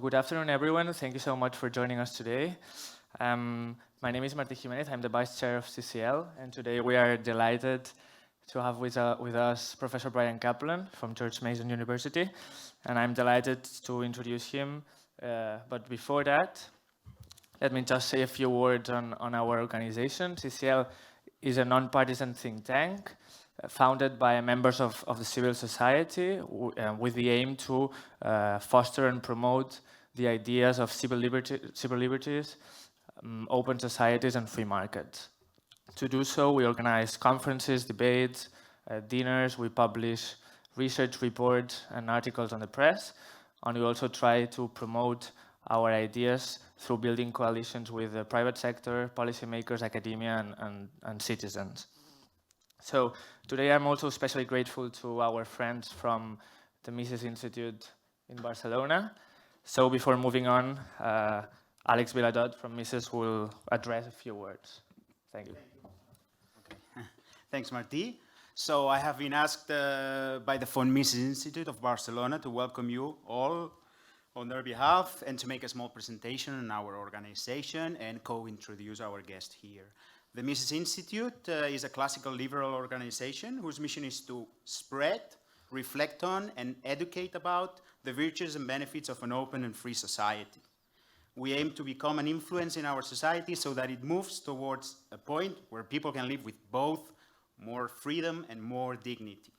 good afternoon, everyone. Thank you so much for joining us today. My name is Martín Jiménez. I'm the Vice Chair of CCL, and today we are delighted to have with us Professor Bryan Caplan from George Mason University, and I'm delighted to introduce him. But before that, let me just say a few words on our organization. CCL is a non-partisan think tank founded by members of the civil society with the aim to foster and promote the ideas of civil liberties, open societies and free markets. To do so, we organize conferences, debates, dinners, we publish research reports and articles on the press, and we also try to promote our ideas through building coalitions with the private sector, policymakers, academia and citizens. So today I'm also especially grateful to our friends from the Mises Institute in Barcelona. So before moving on, Alex Viladot from Mises will address a few words. Thank you. Okay. Thanks, Martí. So I have been asked by the von Mises Institute of Barcelona to welcome you all on their behalf and to make a small presentation on our organization and co-introduce our guest here. The Mises Institute is a classical liberal organization whose mission is to spread, reflect on, and educate about the virtues and benefits of an open and free society. We aim to become an influence in our society so that it moves towards a point where people can live with both more freedom and more dignity.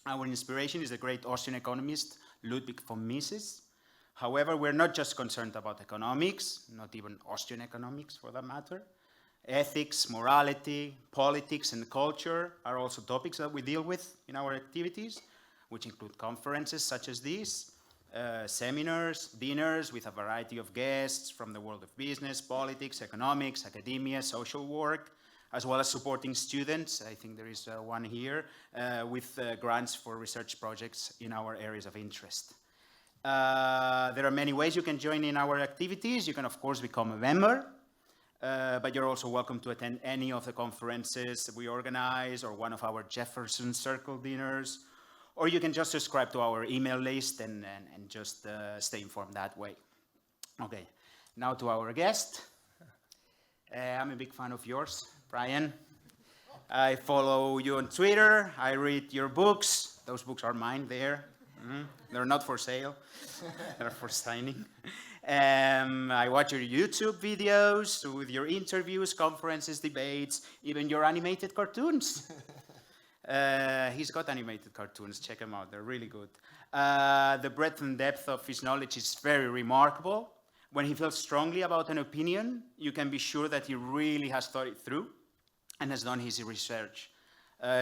Our inspiration is the great Austrian economist Ludwig von Mises. However, we're not just concerned about economics, not even Austrian economics for that matter. Ethics, morality, politics, and culture are also topics that we deal with in our activities, which include conferences such as these, seminars, dinners with a variety of guests from the world of business, politics, economics, academia, social work, as well as supporting students. I think there is one here, with grants for research projects in our areas of interest. There are many ways you can join in our activities. You can, of course, become a member, but you're also welcome to attend any of the conferences that we organize or one of our Jefferson Circle dinners, or you can just subscribe to our email list and just stay informed that way. Okay, now to our guest. I'm a big fan of yours, Bryan. I follow you on Twitter. I read your books. Those books are mine there. They're not for sale. They're for signing. I watch your YouTube videos with your interviews, conferences, debates, even your animated cartoons. He's got animated cartoons. Check them out. They're really good. The breadth and depth of his knowledge is very remarkable. When he feels strongly about an opinion, you can be sure that he really has thought it through and has done his research.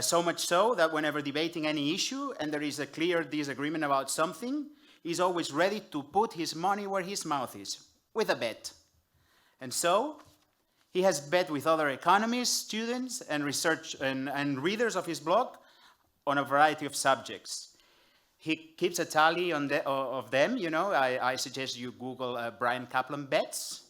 So much so that whenever debating any issue and there is a clear disagreement about something, he's always ready to put his money where his mouth is, with a bet. And so, he has bet with other economists, students, and research and readers of his blog on a variety of subjects. He keeps a tally of them. You know, I suggest you Google Bryan Caplan bets.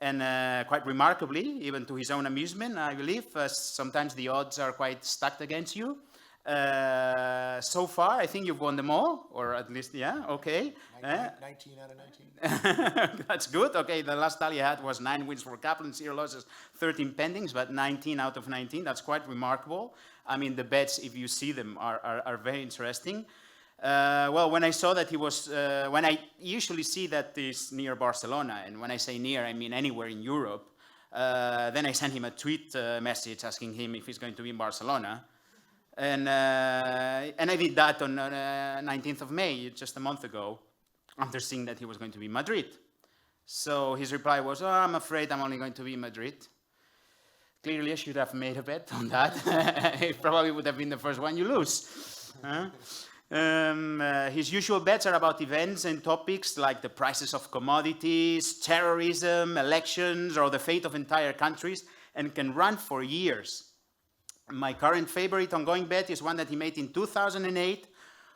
And quite remarkably, even to his own amusement, I believe, sometimes the odds are quite stacked against you. So far, I think you've won them all, or at least, yeah, okay. 19 out of 19. That's good. Okay, the last tally I had was 9 wins for Caplan, 0 losses, 13 pendings, but 19 out of 19. That's quite remarkable. I mean, the bets, if you see them, are very interesting. Well, when I saw that he was, when I usually see that he's near Barcelona, and when I say near, I mean anywhere in Europe, then I sent him a tweet message asking him if he's going to be in Barcelona. And I did that on 19th of May, just a month ago, after seeing that he was going to be in Madrid. So his reply was, oh, I'm afraid I'm only going to be in Madrid. Clearly, I should have made a bet on that. It probably would have been the first one you lose. His usual bets are about events and topics like the prices of commodities, terrorism, elections, or the fate of entire countries, and can run for years. My current favorite ongoing bet is one that he made in 2008,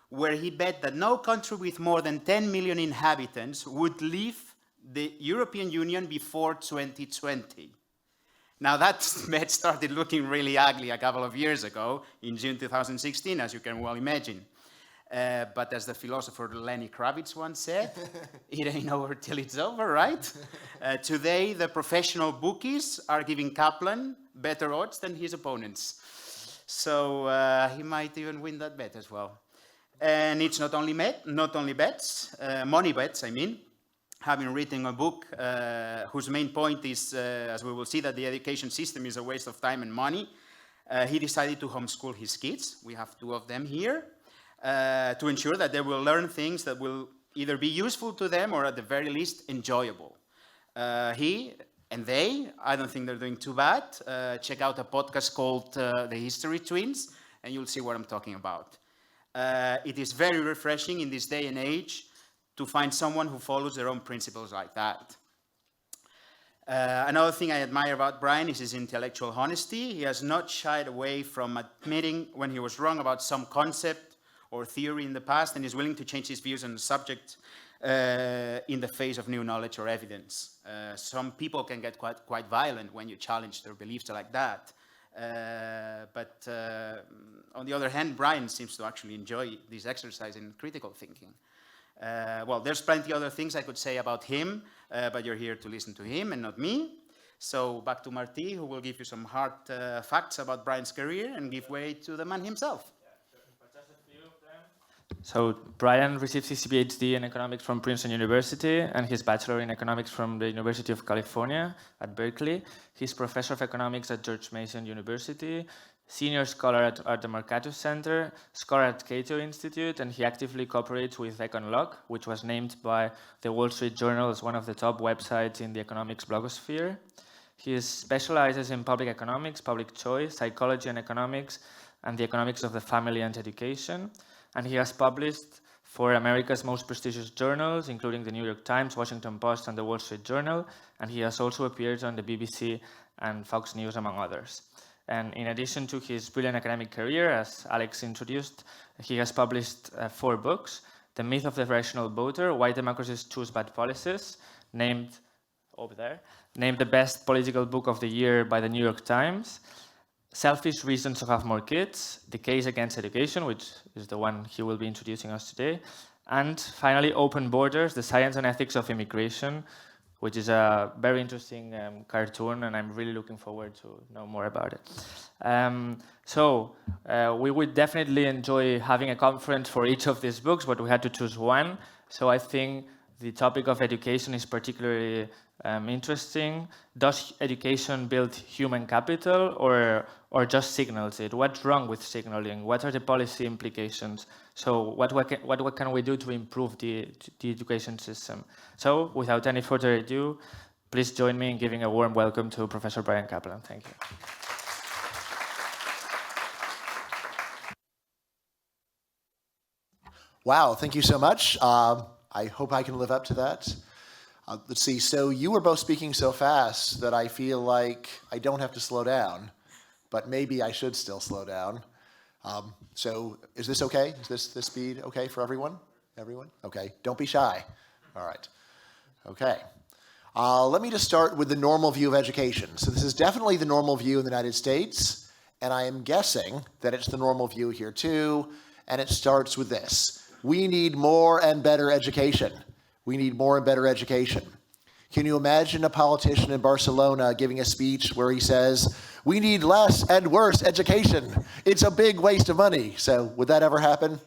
where he bet that no country with more than 10 million inhabitants would leave the European Union before 2020. Now that bet started looking really ugly a couple of years ago, in June 2016, as you can well imagine. But as the philosopher Lenny Kravitz once said, it ain't over till it's over, right? Today, the professional bookies are giving Caplan better odds than his opponents. So he might even win that bet as well. And it's not only bets, money bets, I mean. Having written a book whose main point is, as we will see, that the education system is a waste of time and money, he decided to homeschool his kids. We have 2 of them here. To ensure that they will learn things that will either be useful to them or at the very least enjoyable. He and they, I don't think they're doing too bad. Check out a podcast called The History Twins, and you'll see what I'm talking about. It is very refreshing in this day and age to find someone who follows their own principles like that. Another thing I admire about Bryan is his intellectual honesty. He has not shied away from admitting when he was wrong about some concept or theory in the past, and is willing to change his views on the subject in the face of new knowledge or evidence. Some people can get quite violent when you challenge their beliefs like that. But on the other hand, Bryan seems to actually enjoy this exercise in critical thinking. Well, there's plenty other things I could say about him, but you're here to listen to him and not me. So back to Martí, who will give you some hard facts about Bryan's career and give way to the man himself. So Bryan received his PhD in economics from Princeton University and his bachelor in economics from the University of California at Berkeley. He's professor of economics at George Mason University, senior scholar at the Mercatus Center, scholar at Cato Institute, and he actively cooperates with EconLog, which was named by the Wall Street Journal as one of the top websites in the economics blogosphere. He specializes in public economics, public choice, psychology and economics, and the economics of the family and education. And he has published for America's most prestigious journals, including the New York Times, Washington Post, and the Wall Street Journal. And he has also appeared on the BBC and Fox News, among others. And in addition to his brilliant academic career, as Alex introduced, he has published 4 books: The Myth of the Rational Voter, Why Democracies Choose Bad Policies, named the best political book of the year by the New York Times, Selfish Reasons to Have More Kids, The Case Against Education, which is the one he will be introducing us today, and finally Open Borders, The Science and Ethics of Immigration, which is a very interesting cartoon, and I'm really looking forward to know more about it. We would definitely enjoy having a conference for each of these books, but we had to choose one. So I think the topic of education is particularly interesting. Does education build human capital or just signals it? What's wrong with signaling? What are the policy implications? So what can we do to improve the education system? So without any further ado, please join me in giving a warm welcome to Professor Bryan Caplan. Thank you. Wow, thank you so much. I hope I can live up to that. Let's see, so you were both speaking so fast that I feel like I don't have to slow down, but maybe I should still slow down. So is this okay? Is this speed okay for everyone? Everyone? Okay, don't be shy. All right. Okay. Let me just start with the normal view of education. So this is definitely the normal view in the United States, and I am guessing that it's the normal view here too, and it starts with this. We need more and better education. We need more and better education. Can you imagine a politician in Barcelona giving a speech where he says, we need less and worse education. It's a big waste of money. So would that ever happen?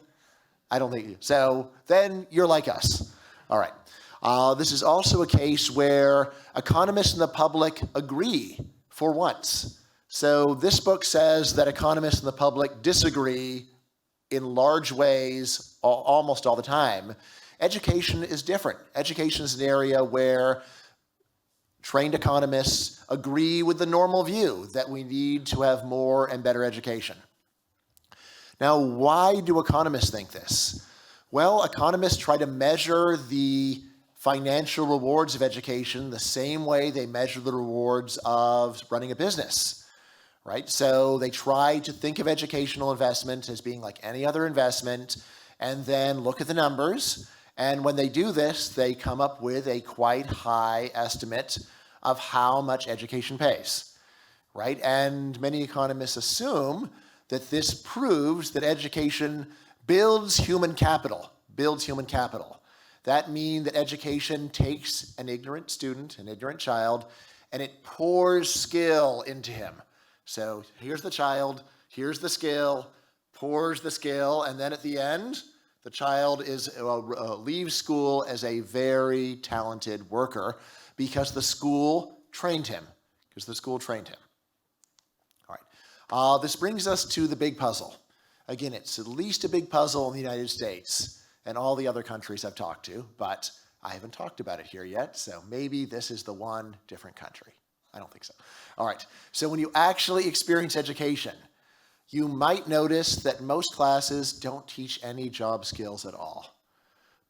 I don't think so. Then you're like us. All right. This is also a case where economists and the public agree for once. So this book says that economists and the public disagree in large ways almost all the time. Education is different. Education is an area where trained economists agree with the normal view that we need to have more and better education. Now, why do economists think this? Well, economists try to measure the financial rewards of education the same way they measure the rewards of running a business, right? So they try to think of educational investment as being like any other investment and then look at the numbers. And when they do this, they come up with a quite high estimate of how much education pays, right? And many economists assume that this proves that education builds human capital, builds human capital. That means that education takes an ignorant student, an ignorant child, and it pours skill into him. So here's the child, here's the skill, pours the skill, and then at the end, the child leaves school as a very talented worker because the school trained him. All right. This brings us to the big puzzle. Again, it's at least a big puzzle in the United States and all the other countries I've talked to, but I haven't talked about it here yet, so maybe this is the one different country. I don't think so. All right, so when you actually experience education, you might notice that most classes don't teach any job skills at all.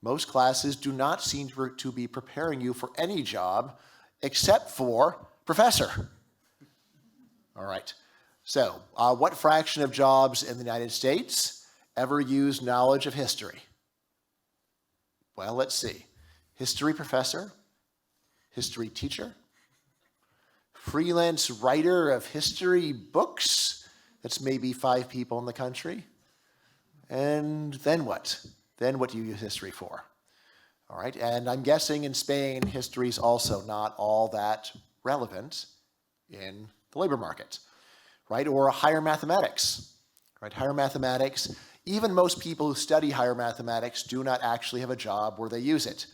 Most classes do not seem to be preparing you for any job except for professor. All right, so what fraction of jobs in the United States ever use knowledge of history? Well, let's see. History professor, history teacher, freelance writer of history books. That's maybe 5 people in the country. And then what? Then what do you use history for? All right, and I'm guessing in Spain, history is also not all that relevant in the labor market, right? Or higher mathematics, right? Higher mathematics. Even most people who study higher mathematics do not actually have a job where they use it.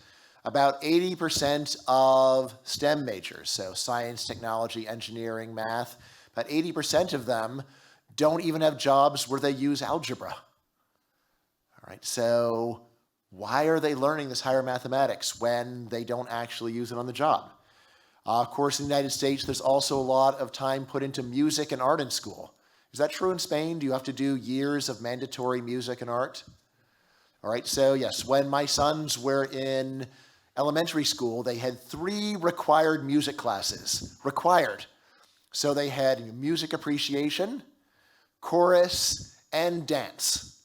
About 80% of STEM majors, so science, technology, engineering, math, about 80% of them don't even have jobs where they use algebra. All right, so why are they learning this higher mathematics when they don't actually use it on the job? Of course, in the United States, there's also a lot of time put into music and art in school. Is that true in Spain? Do you have to do years of mandatory music and art? All right, so yes, when my sons were in elementary school, they had 3 required music classes, required. So they had music appreciation, chorus, and dance,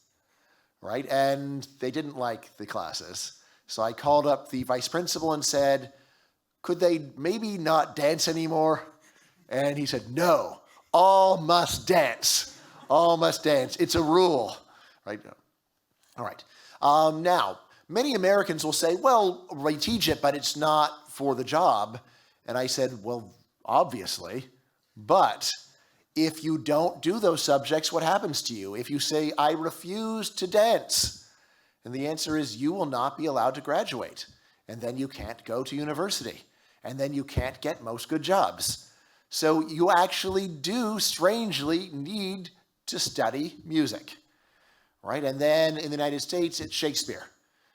right? And they didn't like the classes. So I called up the vice principal and said, could they maybe not dance anymore? And he said, no. All must dance. All must dance. It's a rule, right? All right. Now, many Americans will say, well, we teach it, but it's not for the job. And I said, well, obviously, but if you don't do those subjects, what happens to you? If you say, I refuse to dance, and the answer is you will not be allowed to graduate. And then you can't go to university. And then you can't get most good jobs. So you actually do, strangely, need to study music, right? And then in the United States, it's Shakespeare.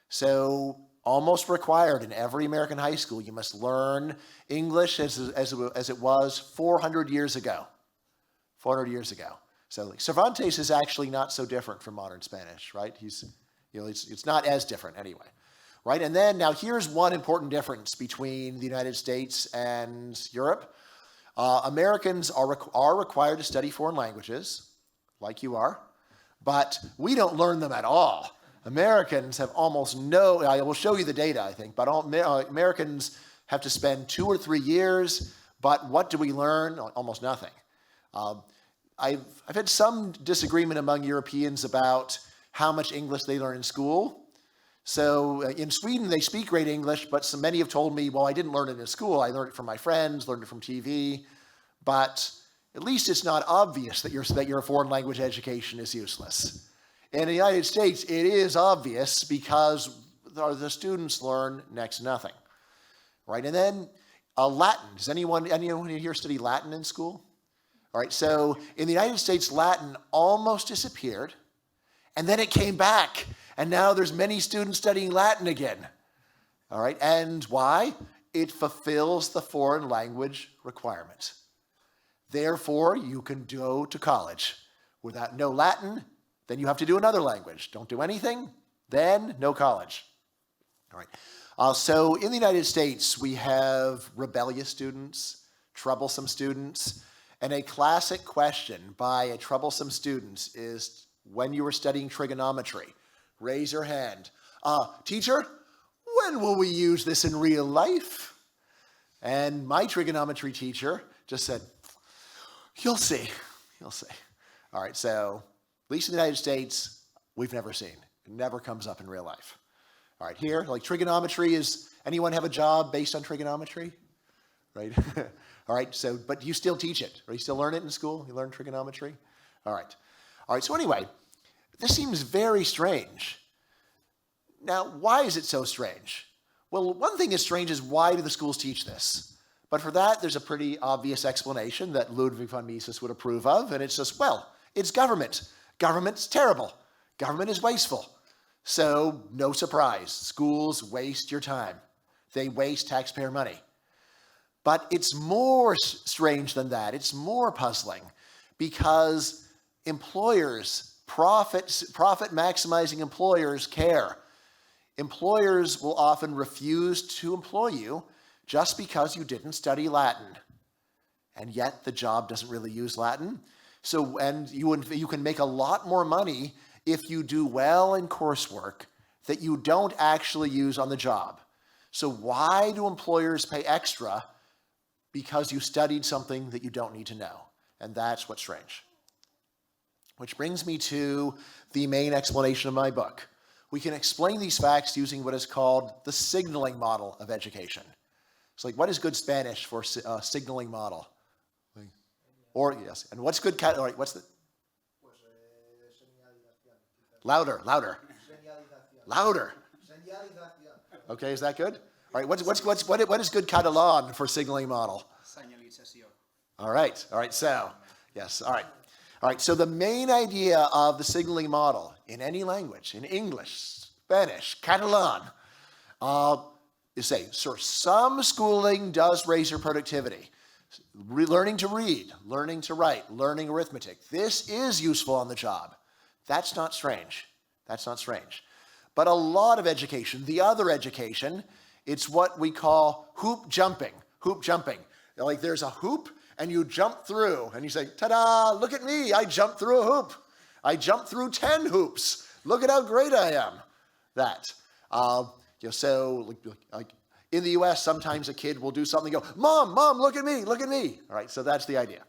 So almost required in every American high school, you must learn English as it was 400 years ago. 400 years ago. So like Cervantes is actually not so different from modern Spanish, right? It's not as different anyway, right? And then now here's one important difference between the United States and Europe. Americans are required to study foreign languages, like you are, but we don't learn them at all. Americans have almost no, I will show you the data, I think, but Americans have to spend 2 or 3 years, but what do we learn? Almost nothing. I've had some disagreement among Europeans about how much English they learn in school. So in Sweden, they speak great English, but many have told me, well, I didn't learn it in school. I learned it from my friends, learned it from TV. But at least it's not obvious that your foreign language education is useless. In the United States, it is obvious because the students learn next to nothing, right? And then Latin. Does anyone here study Latin in school? All right, so in the United States, Latin almost disappeared, and then it came back. And now there's many students studying Latin again. All right, and why? It fulfills the foreign language requirement. Therefore, you can go to college. Without no Latin, then you have to do another language. Don't do anything, then no college. All right, so in the United States, we have rebellious students, troublesome students, and a classic question by a troublesome student is when you were studying trigonometry, raise your hand. Teacher, when will we use this in real life? And my trigonometry teacher just said, you'll see, you'll see. All right, so at least in the United States, we've never seen. It never comes up in real life. All right, here, like trigonometry is, anyone have a job based on trigonometry? Right? All right, so, but you still teach it, or you still learn it in school? You learn trigonometry? All right. All right, so anyway, this seems very strange. Now, why is it so strange? Well, one thing is strange is why do the schools teach this? But for that, there's a pretty obvious explanation that Ludwig von Mises would approve of, and it's just, well, it's government. Government's terrible. Government is wasteful. So, no surprise, schools waste your time. They waste taxpayer money. But it's more strange than that. It's more puzzling because employers, profit-maximizing employers care. Employers will often refuse to employ you just because you didn't study Latin. And yet the job doesn't really use Latin. So, and you can make a lot more money if you do well in coursework that you don't actually use on the job. So why do employers pay extra? Because you studied something that you don't need to know. And that's what's strange. Which brings me to the main explanation of my book. We can explain these facts using what is called the signaling model of education. It's like, what is good Spanish for signaling model? Or, yes, and what's good, all right, what's the? Louder, louder. Louder. Okay, is that good? All right, what is good Catalan for signaling model? Señalización. All right, so, yes, all right, so the main idea of the signaling model in any language, in English, Spanish, Catalan, is say, so some schooling does raise your productivity. Learning to read, learning to write, learning arithmetic. This is useful on the job. That's not strange. That's not strange. But a lot of education, the other education, it's what we call hoop jumping. Hoop jumping. Like there's a hoop and you jump through and you say, ta-da, look at me, I jumped through a hoop. I jumped through 10 hoops. Look at how great I am. That. So like in the US, sometimes a kid will do something and go, Mom, look at me, look at me. All right, so that's the idea.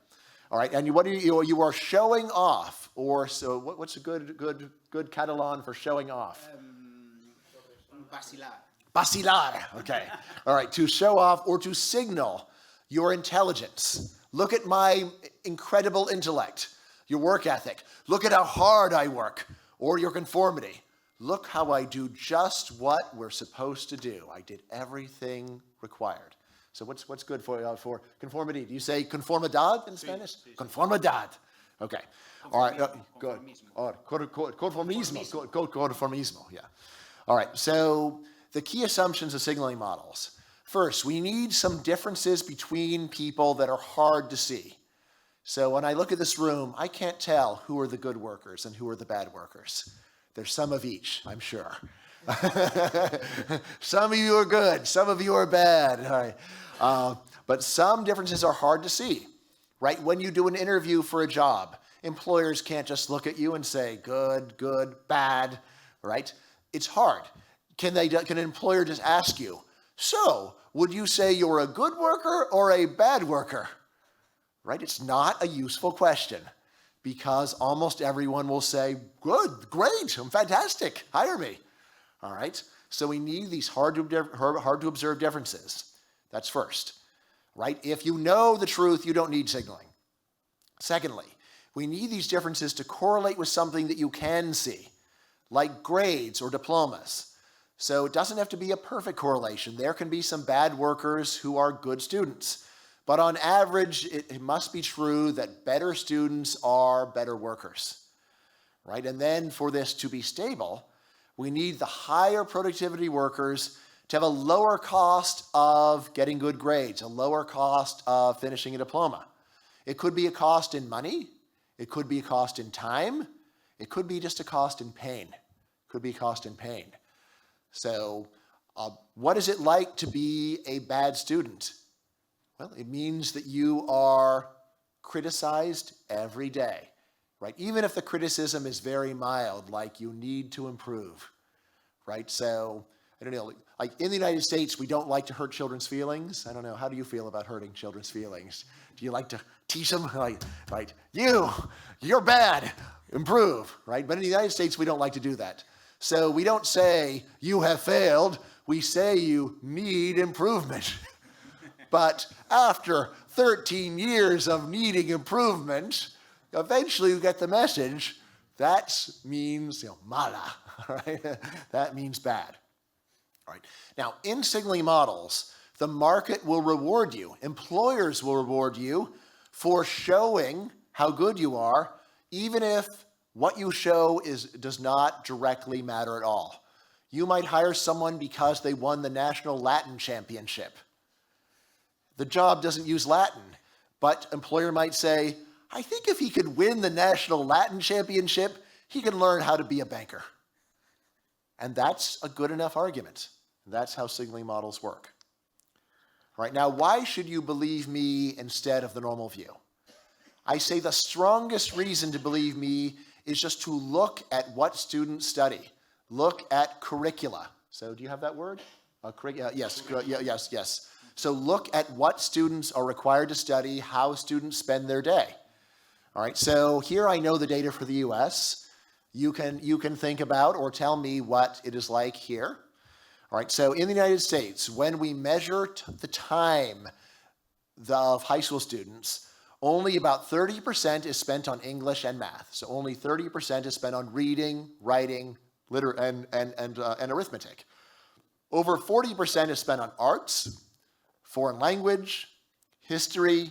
All right, and what you are showing off, or so what's a good Catalan for showing off? Vacilar. Vacilar, okay. All right, to show off or to signal your intelligence. Look at my incredible intellect, your work ethic. Look at how hard I work, or your conformity. Look how I do just what we're supposed to do. I did everything required. So what's good for conformity? Do you say conformidad in Spanish? Sí. Conformidad. Okay. All right. Good. Conformismo. Conformismo. Yeah. All right. So the key assumptions of signaling models. First, we need some differences between people that are hard to see. So when I look at this room, I can't tell who are the good workers and who are the bad workers. There's some of each, I'm sure. Some of you are good, some of you are bad. All right. But some differences are hard to see, right? When you do an interview for a job, employers can't just look at you and say, good, bad, right? It's hard. Can an employer just ask you, so would you say you're a good worker or a bad worker? Right? It's not a useful question because almost everyone will say, good, great, I'm fantastic, hire me. All right? So we need these hard to observe differences. That's first, right? If you know the truth, you don't need signaling. Secondly, we need these differences to correlate with something that you can see, like grades or diplomas. So it doesn't have to be a perfect correlation. There can be some bad workers who are good students. But on average, it must be true that better students are better workers, right? And then for this to be stable, we need the higher productivity workers to have a lower cost of getting good grades, a lower cost of finishing a diploma. It could be a cost in money. It could be a cost in time. It could be just a cost in pain. It could be a cost in pain. So what is it like to be a bad student? Well, it means that you are criticized every day, right? Even if the criticism is very mild, like you need to improve, right? So I don't know, like in the United States, we don't like to hurt children's feelings. I don't know, how do you feel about hurting children's feelings? Do you like to teach them, like, right, you're bad, improve, right? But in the United States, we don't like to do that. So we don't say, you have failed, we say you need improvement. But after 13 years of needing improvement, eventually you get the message, that means, mala, right? That means bad. All right. Now, in signaling models, the market will reward you. Employers will reward you for showing how good you are, even if what you show does not directly matter at all. You might hire someone because they won the National Latin Championship. The job doesn't use Latin, but employer might say, I think if he could win the National Latin Championship, he can learn how to be a banker. And that's a good enough argument. That's how signaling models work. All right, now why should you believe me instead of the normal view? I say the strongest reason to believe me is just to look at what students study. Look at curricula. So do you have that word? Yes. So look at what students are required to study, how students spend their day. All right, so here I know the data for the US. You can think about or tell me what it is like here. All right, so in the United States, when we measure the time of high school students, only about 30% is spent on English and math. So only 30% is spent on reading, writing, and arithmetic. Over 40% is spent on arts, foreign language, history,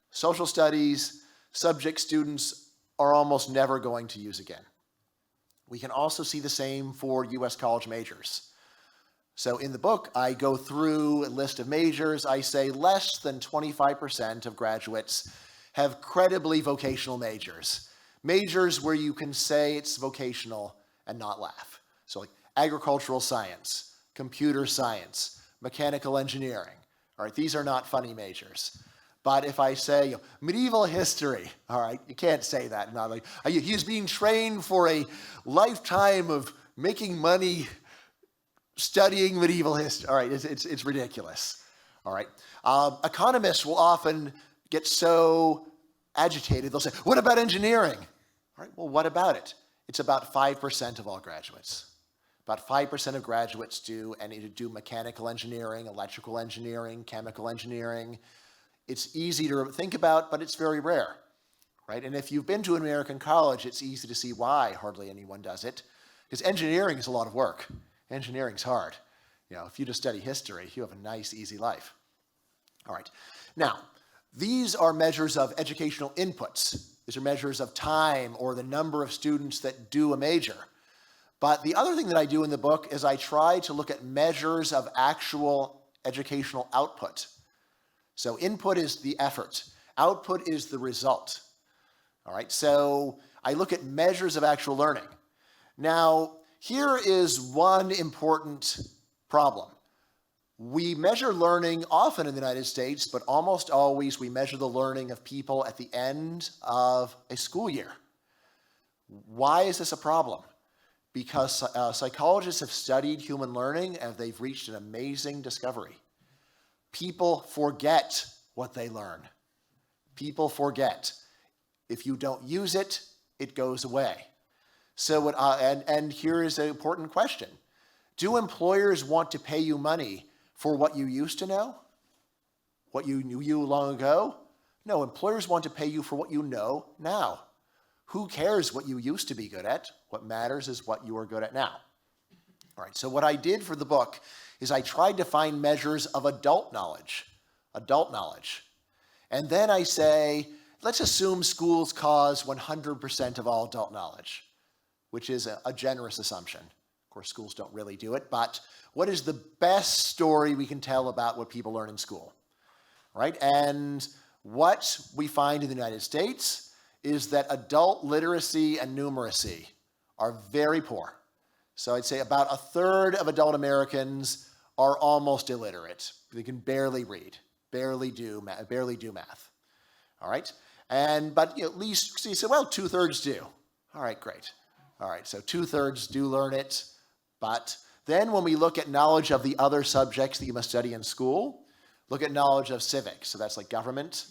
social studies, subject students are almost never going to use again. We can also see the same for US college majors. So in the book, I go through a list of majors. I say less than 25% of graduates have credibly vocational majors. Majors where you can say it's vocational and not laugh. So like agricultural science, computer science, mechanical engineering. All right, these are not funny majors. But if I say medieval history, all right, you can't say that. Not like he's being trained for a lifetime of making money studying medieval history. All right, it's ridiculous. All right, economists will often get so agitated, they'll say, what about engineering? All right, well, what about it? It's about 5% of all graduates. About 5% of graduates do mechanical engineering, electrical engineering, chemical engineering. It's easy to think about, but it's very rare, right? And if you've been to an American college, it's easy to see why hardly anyone does it. Because engineering is a lot of work. Engineering's hard. If you just study history, you have a nice, easy life. All right. Now, these are measures of educational inputs. These are measures of time or the number of students that do a major. But the other thing that I do in the book is I try to look at measures of actual educational output. So input is the effort. Output is the result. All right, so I look at measures of actual learning. Now, here is one important problem. We measure learning often in the United States, but almost always we measure the learning of people at the end of a school year. Why is this a problem? Because psychologists have studied human learning and they've reached an amazing discovery. People forget what they learn. People forget. If you don't use it, it goes away. So, and here is an important question. Do employers want to pay you money for what you used to know? What you knew long ago? No, employers want to pay you for what you know now. Who cares what you used to be good at? What matters is what you are good at now. All right, so what I did for the book is I tried to find measures of adult knowledge. And then I say, let's assume schools cause 100% of all adult knowledge, which is a generous assumption. Of course, schools don't really do it, but what is the best story we can tell about what people learn in school, right? And what we find in the United States is that adult literacy and numeracy are very poor. So I'd say about a third of adult Americans are almost illiterate. They can barely read, barely do math. All right, but at least so you say, well, 2/3 do. All right, great. All right, so 2/3 do learn it, but Then when we look at knowledge of the other subjects that you must study in school, look at knowledge of civics. So that's like government,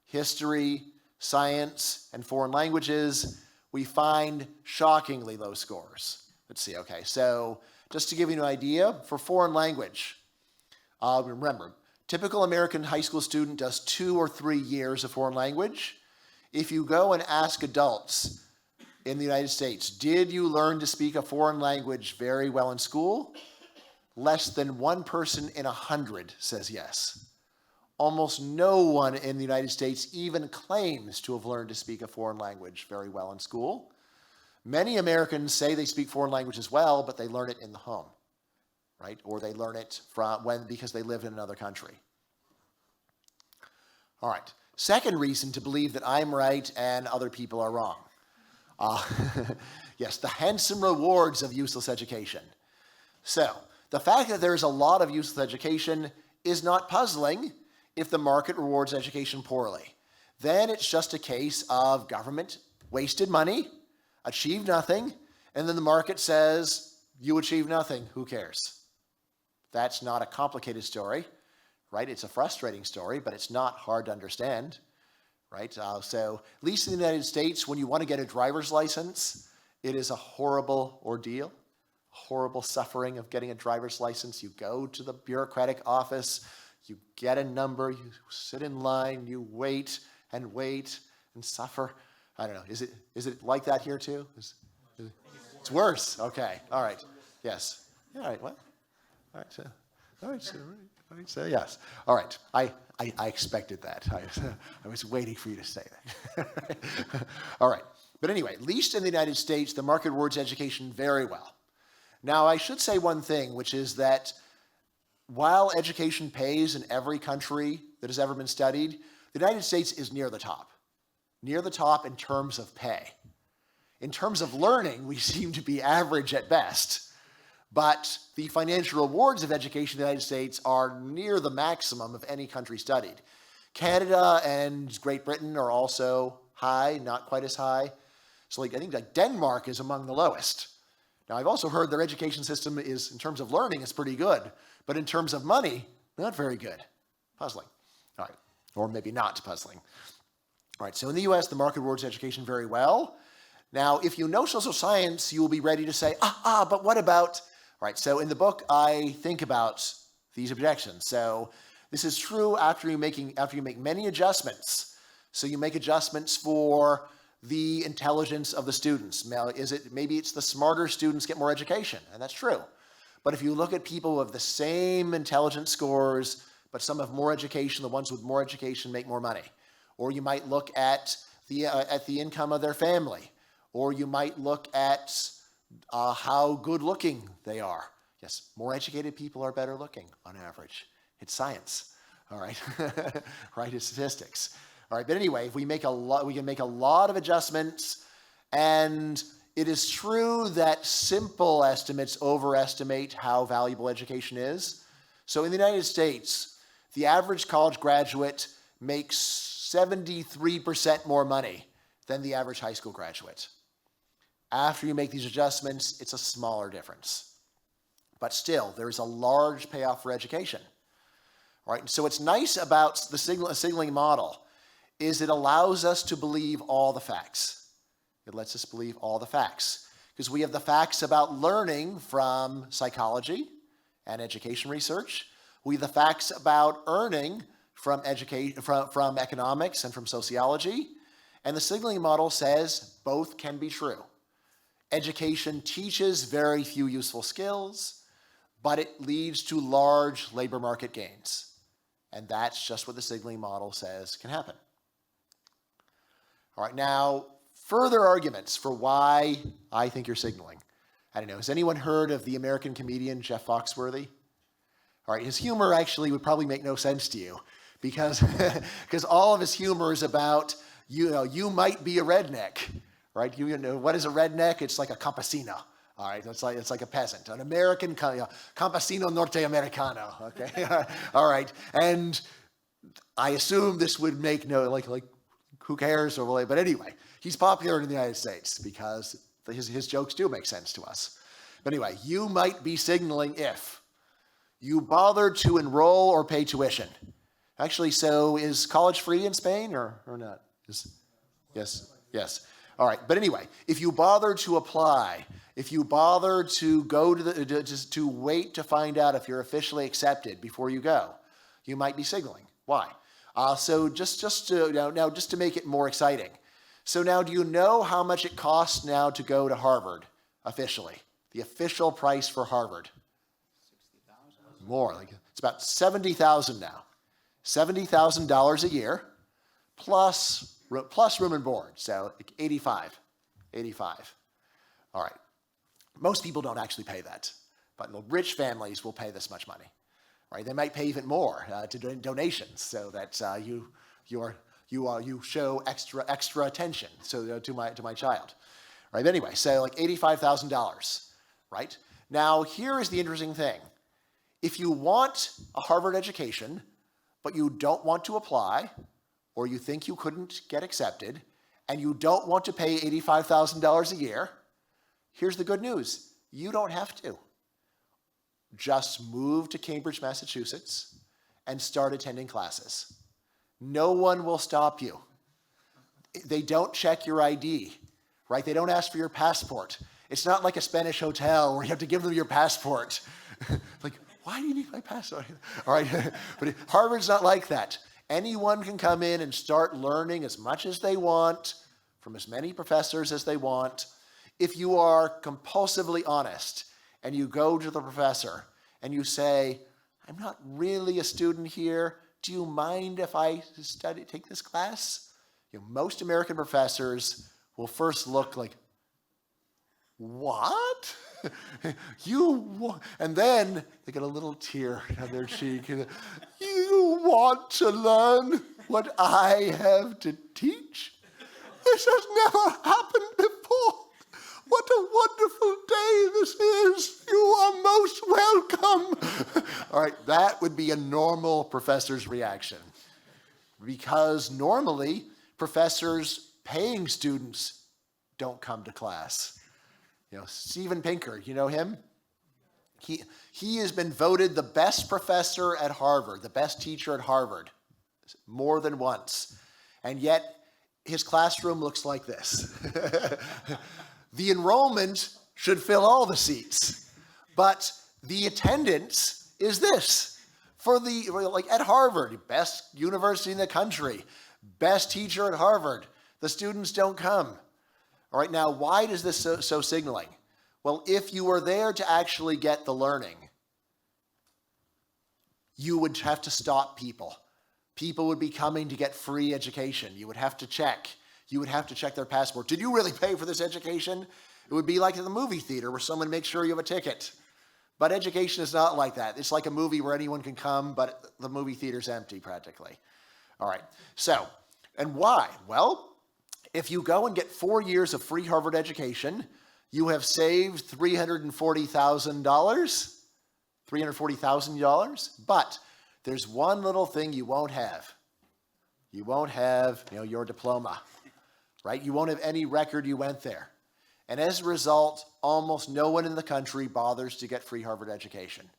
history, science, and foreign languages. We find shockingly low scores. Let's see, okay, so just to give you an idea, for foreign language, remember, typical American high school student does 2 or 3 years of foreign language. If you go and ask adults in the United States, did you learn to speak a foreign language very well in school? Less than 1 person in 100 says yes. Almost no one in the United States even claims to have learned to speak a foreign language very well in school. Many Americans say they speak foreign languages well, but they learn it in the home, right? Or they learn it because they live in another country. All right. Second reason to believe that I'm right and other people are wrong. Yes, the handsome rewards of useless education. So, the fact that there's a lot of useless education is not puzzling if the market rewards education poorly. Then it's just a case of government wasted money, achieved nothing, and then the market says, you achieve nothing, who cares? That's not a complicated story, right? It's a frustrating story, but it's not hard to understand, right? So at least in the United States, when you want to get a driver's license, it is a horrible ordeal, horrible suffering of getting a driver's license. You go to the bureaucratic office, you get a number, you sit in line, you wait and suffer. I don't know. Is it like that here too? It's worse. Okay. All right. Yes. Yeah, all right. What? All right. So yes. All right. I expected that. I was waiting for you to say that. All right. But anyway, at least in the United States, the market rewards education very well. Now, I should say one thing, which is that while education pays in every country that has ever been studied, the United States is near the top in terms of pay. In terms of learning, we seem to be average at best, but the financial rewards of education in the United States are near the maximum of any country studied. Canada and Great Britain are also high, not quite as high. So I think Denmark is among the lowest. Now, I've also heard their education system is, in terms of learning, is pretty good, but in terms of money, not very good. Puzzling. All right, or maybe not puzzling. All right, so in the US, the market rewards education very well. Now, if you know social science, you will be ready to say, but what about, all right, so in the book, I think about these objections. So this is true after you make many adjustments. So you make adjustments for the intelligence of the students. Now, maybe it's the smarter students get more education, and that's true. But if you look at people with the same intelligence scores, but some have more education, the ones with more education make more money. Or you might look at the income of their family. Or you might look at how good looking they are. Yes, more educated people are better looking on average. It's science, all right? Right, it's statistics. All right, but anyway, if we can make a lot of adjustments, and it is true that simple estimates overestimate how valuable education is. So in the United States, the average college graduate makes 73% more money than the average high school graduate. After you make these adjustments, it's a smaller difference. But still, there's a large payoff for education. All right, and so what's nice about the signaling model is it allows us to believe all the facts. It lets us believe all the facts. Because we have the facts about learning from psychology and education research. We have the facts about earning from economics and from sociology. And the signaling model says both can be true. Education teaches very few useful skills, but it leads to large labor market gains. And that's just what the signaling model says can happen. All right, now, further arguments for why I think you're signaling. I don't know, has anyone heard of the American comedian Jeff Foxworthy? All right, his humor actually would probably make no sense to you because all of his humor is about, you might be a redneck, right? You know, what is a redneck? It's like a campesino. All right, it's like a peasant, an American campesino norteamericano. Okay, all right, and I assume this would make no like who cares or but anyway, he's popular in the United States because his jokes do make sense to us. But anyway, you might be signaling if you bother to enroll or pay tuition. Actually, so is college free in Spain or not? Yes. All right, but anyway, if you bother to apply, if you bother to go to wait to find out if you're officially accepted before you go, you might be signaling. Why? So just to make it more exciting. So now, do you know how much it costs now to go to Harvard officially? The official price for Harvard? 60,000. More, like it's about 70,000 now. $70,000 a year, plus room and board, so like 85. All right. Most people don't actually pay that, but rich families will pay this much money, right? They might pay even more to donations, so that you show extra attention to my child, right? Anyway, so like $85,000, right? Now here is the interesting thing: if you want a Harvard education, but you don't want to apply, or you think you couldn't get accepted, and you don't want to pay $85,000 a year, here's the good news: you don't have to. Just move to Cambridge, Massachusetts, and start attending classes. No one will stop you. They don't check your ID, right? They don't ask for your passport. It's not like a Spanish hotel where you have to give them your passport. Like, why do you need my passport? All right, but Harvard's not like that. Anyone can come in and start learning as much as they want from as many professors as they want. If you are compulsively honest and you go to the professor and you say, I'm not really a student here, do you mind if I take this class? Most American professors will first look like, what? And then they get a little tear on their cheek. You want to learn what I have to teach? This has never happened before. What a wonderful day this is. You are most welcome. All right, that would be a normal professor's reaction. Because normally, professors paying students don't come to class. Steven Pinker, you know him? He has been voted the best professor at Harvard, the best teacher at Harvard, more than once. And yet, his classroom looks like this. The enrollment should fill all the seats, but the attendance is this. At Harvard, best university in the country, best teacher at Harvard, the students don't come. All right, now why does this so signaling? Well, if you were there to actually get the learning, you would have to stop people. People would be coming to get free education. You would have to check. You would have to check their passport. Did you really pay for this education? It would be like in the movie theater where someone makes sure you have a ticket. But education is not like that. It's like a movie where anyone can come, but the movie theater's empty practically. All right, so, and why? Well, if you go and get 4 years of free Harvard education, you have saved $340,000, but there's one little thing you won't have. You won't have, your diploma, right? You won't have any record you went there. And as a result, almost no one in the country bothers to get free Harvard education.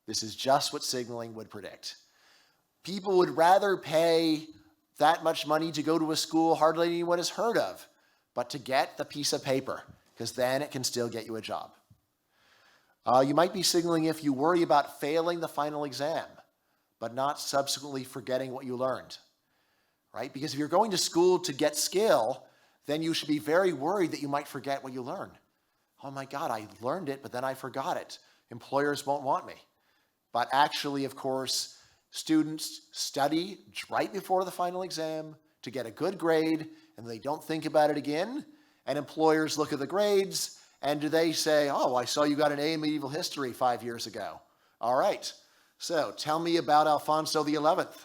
This is just what signaling would predict. People would rather pay that much money to go to a school hardly anyone has heard of, but to get the piece of paper, because then it can still get you a job. You might be signaling if you worry about failing the final exam, but not subsequently forgetting what you learned, right? Because if you're going to school to get skill, then you should be very worried that you might forget what you learned. Oh my God, I learned it, but then I forgot it. Employers won't want me. But actually, of course, students study right before the final exam to get a good grade, and they don't think about it again. And employers look at the grades, and do they say, oh, I saw you got an A in medieval history 5 years ago. All right, so tell me about Alfonso the 11th.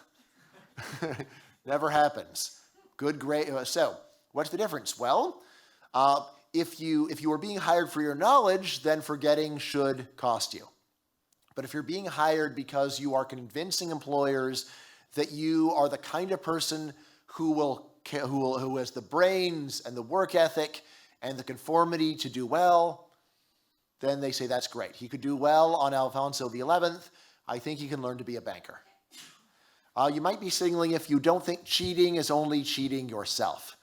Never happens. Good grade. So what's the difference? Well, if you are being hired for your knowledge, then forgetting should cost you. But if you're being hired because you are convincing employers that you are the kind of person who has the brains and the work ethic and the conformity to do well, then they say that's great. He could do well on Alfonso XI. I think he can learn to be a banker. You might be signaling if you don't think cheating is only cheating yourself.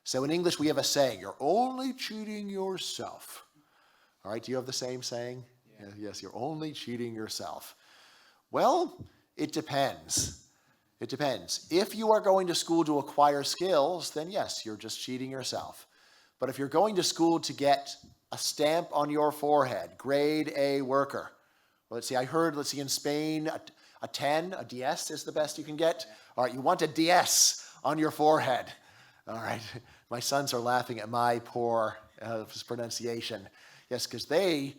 So in English, we have a saying, you're only cheating yourself. All right, do you have the same saying? Yeah. Yes, you're only cheating yourself. Well, it depends. It depends. If you are going to school to acquire skills, then yes, you're just cheating yourself. But if you're going to school to get a stamp on your forehead, grade A worker. Well, let's see, in Spain, a 10, a DS is the best you can get. All right, you want a DS on your forehead. All right, my sons are laughing at my poor pronunciation. Yes, because they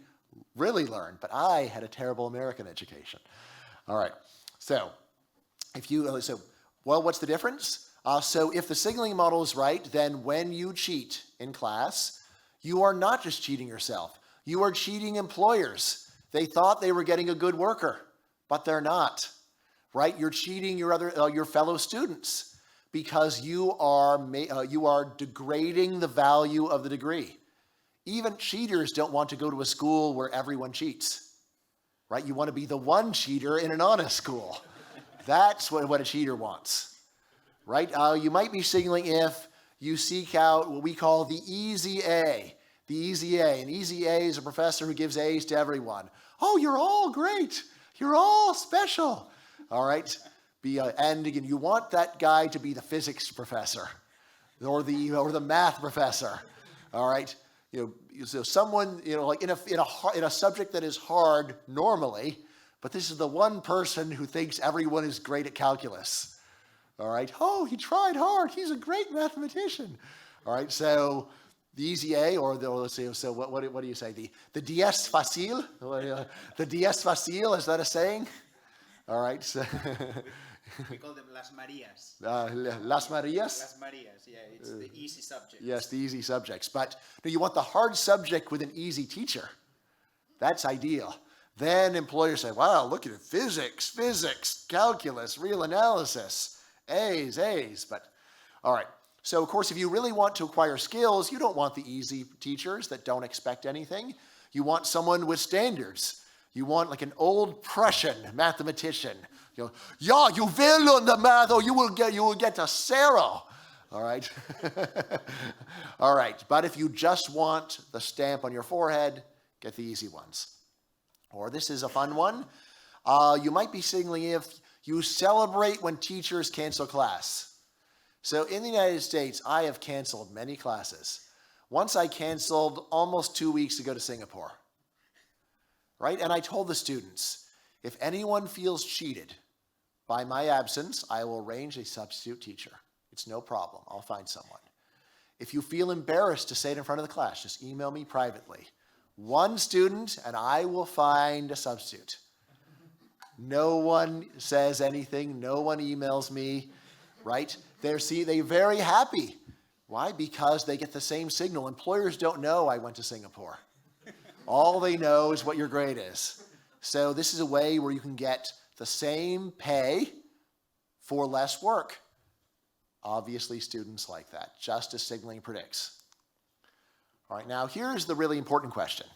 really learned, but I had a terrible American education. All right, so what's the difference? So if the signaling model is right, then when you cheat in class, you are not just cheating yourself. You are cheating employers. They thought they were getting a good worker, but they're not, right? You're cheating your fellow students because you are degrading the value of the degree. Even cheaters don't want to go to a school where everyone cheats, right? You want to be the one cheater in an honest school. That's what a cheater wants, right? You might be signaling if you seek out what we call the easy A. The easy A. An easy A is a professor who gives A's to everyone. Oh, you're all great. You're all special. All right? And again, you want that guy to be the physics professor or the math professor. All right? So someone, like in a subject that is hard normally, but this is the one person who thinks everyone is great at calculus. All right? Oh, he tried hard. He's a great mathematician. All right? So the easy A, or let's say, so what do you say? The DS facile? The DS facile, is that a saying? All right. So we call them Las Marias. Las Marias? Las Marias, yeah, it's the easy subjects. Yes, the easy subjects. But you want the hard subject with an easy teacher. That's ideal. Then employers say, wow, look at it, physics, calculus, real analysis, A's. But, all right. So, of course, if you really want to acquire skills, you don't want the easy teachers that don't expect anything. You want someone with standards. You want like an old Prussian mathematician. Yeah, you will learn the math, or you will get a zero. All right? All right. But if you just want the stamp on your forehead, get the easy ones. Or this is a fun one. You might be signaling if you celebrate when teachers cancel class. So in the United States, I have canceled many classes. Once I canceled almost 2 weeks to go to Singapore, right? And I told the students, if anyone feels cheated by my absence, I will arrange a substitute teacher. It's no problem. I'll find someone. If you feel embarrassed to say it in front of the class, just email me privately. One student, and I will find a substitute. No one says anything. No one emails me, right? They're very happy. Why? Because they get the same signal. Employers don't know I went to Singapore. All they know is what your grade is. So this is a way where you can get the same pay for less work. Obviously, students like that, just as signaling predicts. All right, now here's the really important question.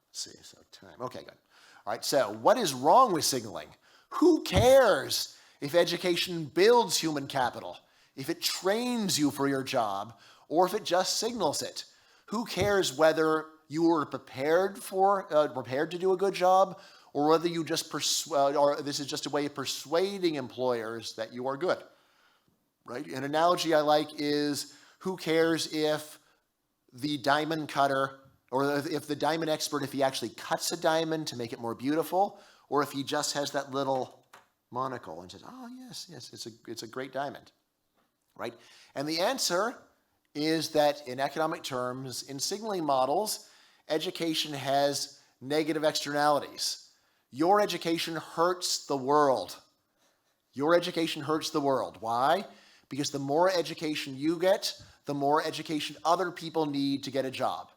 Let's see, so time. Okay, good. All right, so what is wrong with signaling? Who cares if education builds human capital, if it trains you for your job, or if it just signals it? Who cares whether you were prepared to do a good job, or whether you just or this is just a way of persuading employers that you are good, right? An analogy I like is, who cares if the diamond cutter, or if the diamond expert, if he actually cuts a diamond to make it more beautiful, or if he just has that little monocle and says, oh, yes, it's a great diamond, right? And the answer is that in economic terms, in signaling models, education has negative externalities. Your education hurts the world. Your education hurts the world. Why? Because the more education you get, the more education other people need to get a job.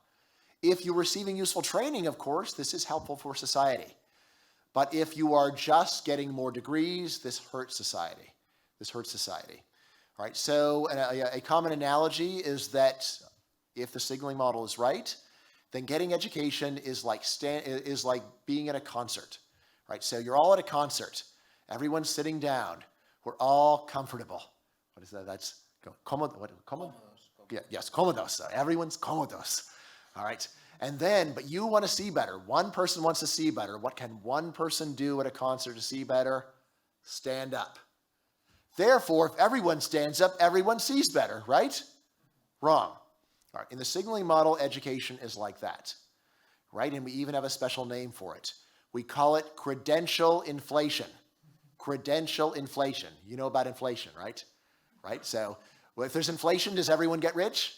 If you're receiving useful training, of course, this is helpful for society. But if you are just getting more degrees, this hurts society. This hurts society. All right, so a common analogy is that if the signaling model is right, then getting education is like being at a concert, right? So you're all at a concert. Everyone's sitting down. We're all comfortable. What is that? That's cómodo. What? Cómodo? Yeah, yes, cómodos. So everyone's cómodos. All right. And then, but you want to see better. One person wants to see better. What can one person do at a concert to see better? Stand up. Therefore, if everyone stands up, everyone sees better, right? Wrong. All right. In the signaling model, education is like that, right? And we even have a special name for it. We call it credential inflation. Credential inflation. You know about inflation, right? Right? So if there's inflation, does everyone get rich?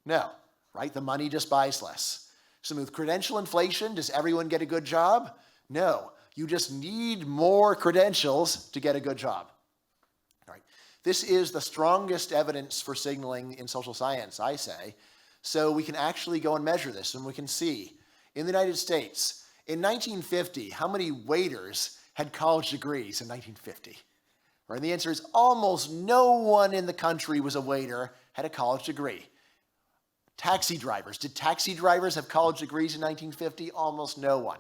No, right? The money just buys less. So with credential inflation, does everyone get a good job? No. You just need more credentials to get a good job. All right. This is the strongest evidence for signaling in social science, I say. So we can actually go and measure this, and we can see in the United States, in 1950, how many waiters had college degrees in 1950? Right? And the answer is almost no one in the country was a waiter, had a college degree. Taxi drivers. Did taxi drivers have college degrees in 1950? Almost no one.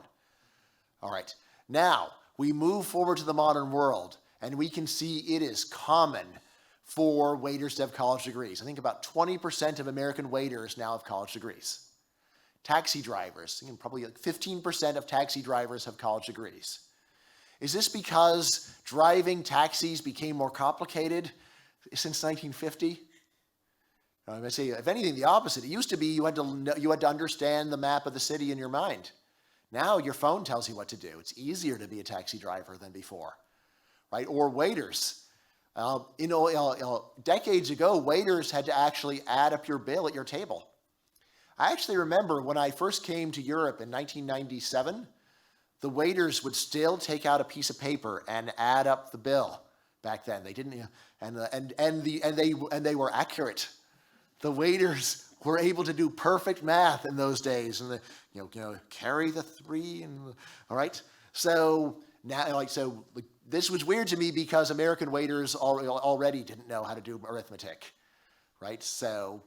All right. Now, we move forward to the modern world, and we can see it is common for waiters to have college degrees. I think about 20% of American waiters now have college degrees. Taxi drivers, probably like 15% of taxi drivers have college degrees. Is this because driving taxis became more complicated since 1950? I'm going to say, if anything, the opposite. It used to be you had to understand the map of the city in your mind. Now your phone tells you what to do. It's easier to be a taxi driver than before, right? Or waiters. Decades ago, waiters had to actually add up your bill at your table. I actually remember when I first came to Europe in 1997, the waiters would still take out a piece of paper and add up the bill. Back then, they didn't, and they were accurate. The waiters were able to do perfect math in those days, and carry the 3 and all right. So now, this was weird to me because American waiters already didn't know how to do arithmetic, right? So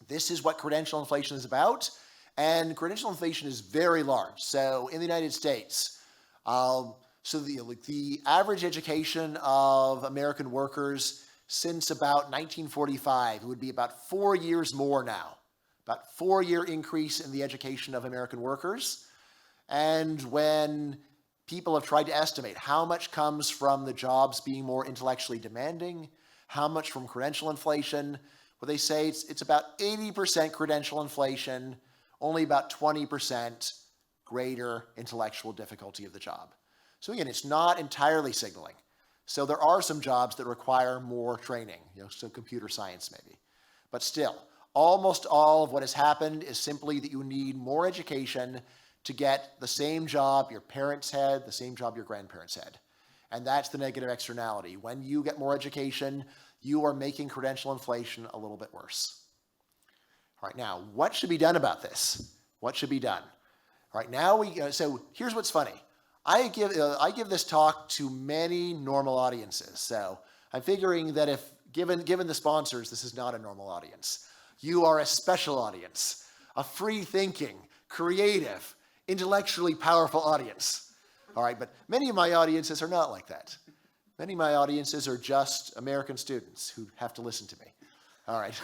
this is what credential inflation is about, and credential inflation is very large. So in the United States, the average education of American workers since about 1945, it would be about 4 years more now. About 4-year increase in the education of American workers. And when people have tried to estimate how much comes from the jobs being more intellectually demanding, how much from credential inflation, well, they say it's about 80% credential inflation, only about 20% greater intellectual difficulty of the job. So again, it's not entirely signaling. So there are some jobs that require more training, so computer science maybe. But still, almost all of what has happened is simply that you need more education to get the same job your parents had, the same job your grandparents had. And that's the negative externality. When you get more education, you are making credential inflation a little bit worse. All right, now, what should be done about this? What should be done? All right, now so here's what's funny. I give this talk to many normal audiences. So I'm figuring that if, given the sponsors, this is not a normal audience. You are a special audience, a free-thinking, creative, intellectually powerful audience. All right, but many of my audiences are not like that. Many of my audiences are just American students who have to listen to me. All right,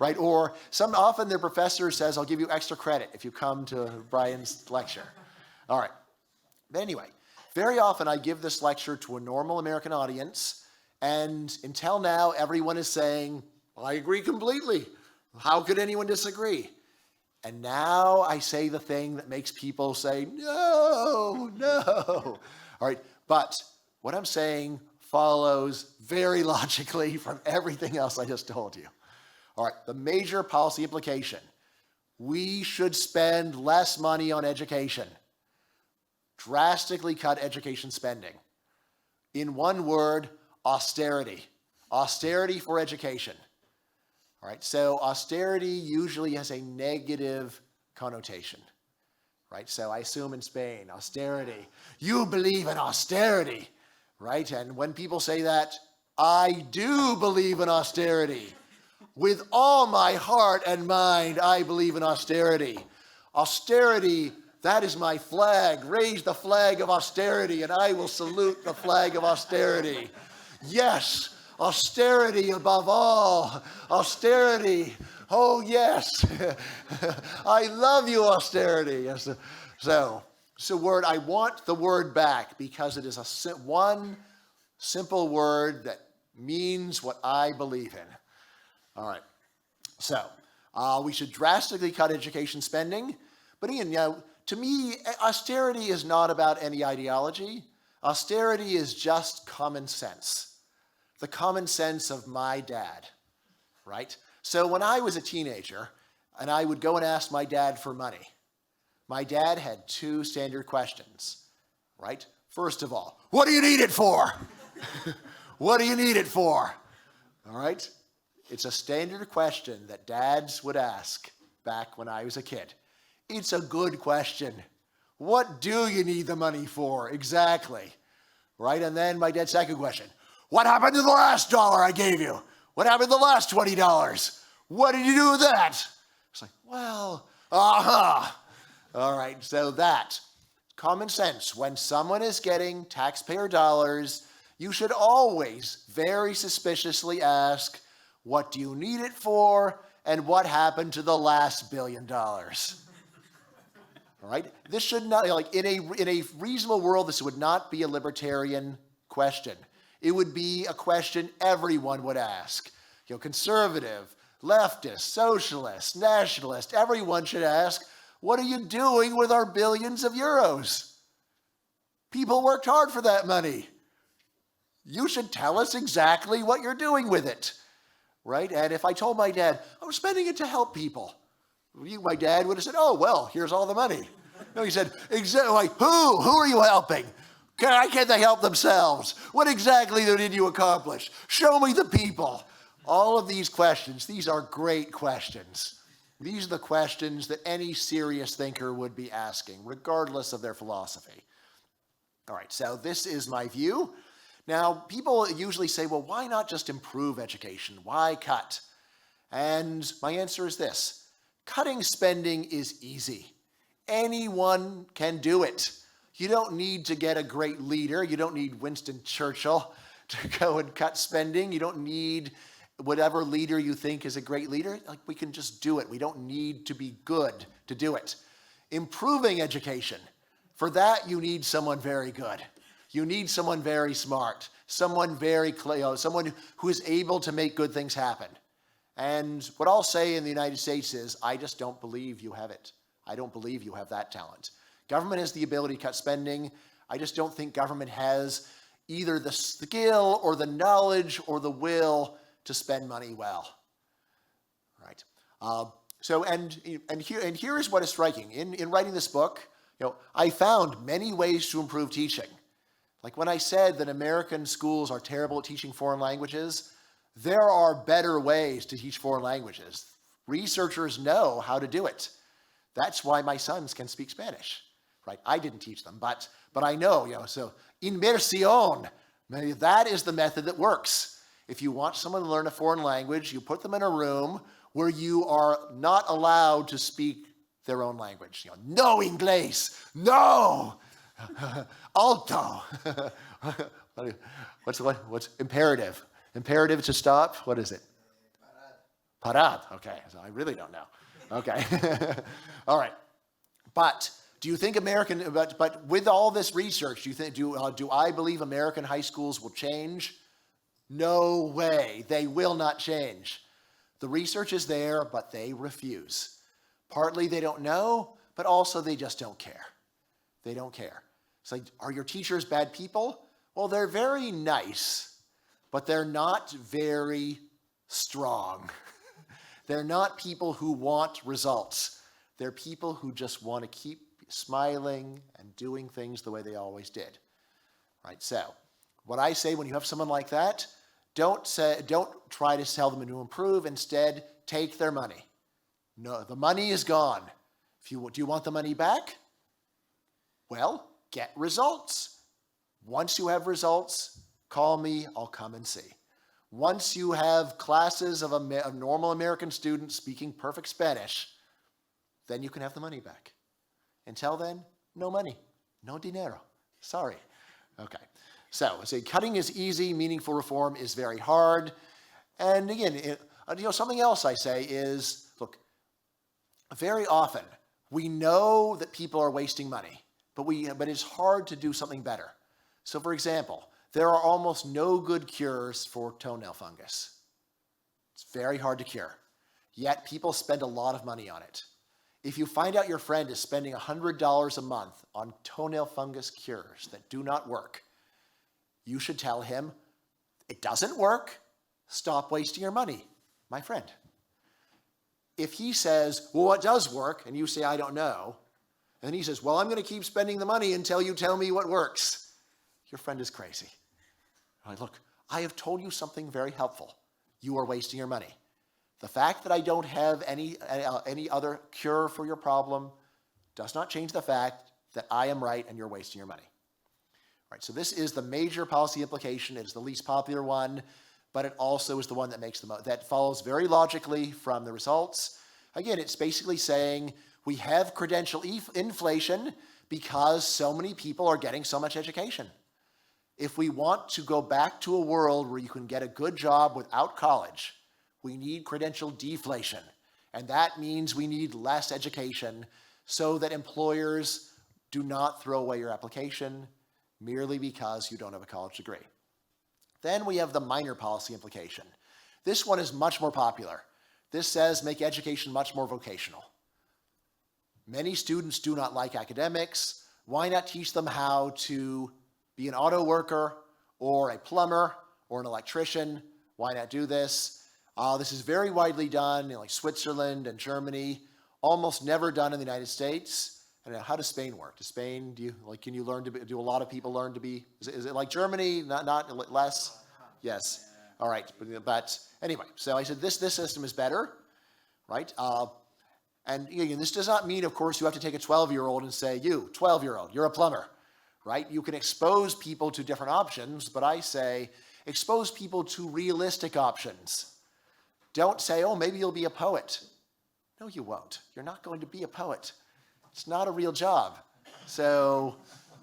right? Or often their professor says, I'll give you extra credit if you come to Bryan's lecture. All right. But anyway, very often I give this lecture to a normal American audience, and until now, everyone is saying, well, I agree completely. How could anyone disagree? And now I say the thing that makes people say, no. All right, but what I'm saying follows very logically from everything else I just told you. All right, the major policy implication, we should spend less money on education. Drastically cut education spending. In one word, austerity. Austerity for education. All right, so austerity usually has a negative connotation. Right, so I assume in Spain, austerity. You believe in austerity, right? And when people say that, I do believe in austerity. With all my heart and mind, I believe in austerity. Austerity, that is my flag. Raise the flag of austerity, and I will salute the flag of austerity. Yes, austerity above all. Austerity. Oh, yes. I love you, austerity. Yes. So word, I want the word back because it is one simple word that means what I believe in. All right. So we should drastically cut education spending. But Ian, to me, austerity is not about any ideology. Austerity is just common sense. The common sense of my dad, right? So when I was a teenager and I would go and ask my dad for money, my dad had two standard questions, right? First of all, what do you need it for? What do you need it for? All right? It's a standard question that dads would ask back when I was a kid. It's a good question. What do you need the money for? Exactly. Right? And then my dad's second question. What happened to the last dollar I gave you? What happened to the last $20? What did you do with that? It's like, well, All right, so that. Common sense. When someone is getting taxpayer dollars, you should always very suspiciously ask, what do you need it for? And what happened to the last $1 billion? All right? This should not, like, in a reasonable world, this would not be a libertarian question. It would be a question everyone would ask. Conservative, leftist, socialist, nationalist, everyone should ask, what are you doing with our billions of euros? People worked hard for that money. You should tell us exactly what you're doing with it, right? And if I told my dad, I'm spending it to help people, my dad would have said, oh, well, here's all the money. No, he said, exactly, like, who are you helping? Why can't they help themselves? What exactly did you accomplish? Show me the people. All of these questions, these are great questions. These are the questions that any serious thinker would be asking, regardless of their philosophy. All right, so this is my view. Now, people usually say, well, why not just improve education? Why cut? And my answer is this. Cutting spending is easy. Anyone can do it. You don't need to get a great leader. You don't need Winston Churchill to go and cut spending. You don't need whatever leader you think is a great leader. Like, we can just do it. We don't need to be good to do it. Improving education. For that, you need someone very good. You need someone very smart, someone someone who is able to make good things happen. And what I'll say in the United States is, I just don't believe you have it. I don't believe you have that talent. Government has the ability to cut spending. I just don't think government has either the skill or the knowledge or the will to spend money well. Right. Here is what is striking. In writing this book, I found many ways to improve teaching. Like when I said that American schools are terrible at teaching foreign languages, there are better ways to teach foreign languages. Researchers know how to do it. That's why my sons can speak Spanish, right? I didn't teach them, but I know, so inmersión, that is the method that works. If you want someone to learn a foreign language, you put them in a room where you are not allowed to speak their own language. No inglés, no, alto. What's imperative? Imperative to stop, what is it? Parad, okay, so I really don't know. Okay, all right. But do you think but with all this research, do I believe American high schools will change? No way, they will not change. The research is there, but they refuse. Partly they don't know, but also they just don't care. They don't care. It's like, are your teachers bad people? Well, they're very nice, but they're not very strong. They're not people who want results. They're people who just want to keep smiling and doing things the way they always did. Right? So, what I say when you have someone like that, don't try to tell them to improve. Instead, take their money. No, the money is gone. Do you want the money back? Well, get results. Once you have results, call me, I'll come and see. Once you have classes of a normal American student speaking perfect Spanish, then you can have the money back. Until then, no money, no dinero. Sorry. Okay. So, cutting is easy, meaningful reform is very hard. And again, something else I say is, look, very often we know that people are wasting money, but it's hard to do something better. So, for example, there are almost no good cures for toenail fungus. It's very hard to cure. Yet people spend a lot of money on it. If you find out your friend is spending $100 a month on toenail fungus cures that do not work, you should tell him, it doesn't work, stop wasting your money, my friend. If he says, well, what does work? And you say, I don't know. And he says, well, I'm going to keep spending the money until you tell me what works. Your friend is crazy. Like, look, I have told you something very helpful. You are wasting your money. The fact that I don't have any other cure for your problem does not change the fact that I am right and you're wasting your money. Right, so this is the major policy implication. It's the least popular one, but it also is the one that makes that follows very logically from the results. Again, it's basically saying we have credential inflation because so many people are getting so much education. If we want to go back to a world where you can get a good job without college, we need credential deflation. And that means we need less education so that employers do not throw away your application merely because you don't have a college degree. Then we have the minor policy implication. This one is much more popular. This says make education much more vocational. Many students do not like academics. Why not teach them how to be an auto worker or a plumber or an electrician? Why not do this? This is very widely done in like Switzerland and Germany, almost never done in the United States. And how does Spain work? Does Spain, can you learn to be, do a lot of people learn to be, is it like Germany, not less? Yes. All right. But anyway, so I said this system is better, right? And again, this does not mean, of course, you have to take a 12-year-old and say, you, 12-year-old, you're a plumber, right? You can expose people to different options, but I say expose people to realistic options. Don't say, oh, maybe you'll be a poet. No, you won't. You're not going to be a poet. It's not a real job. So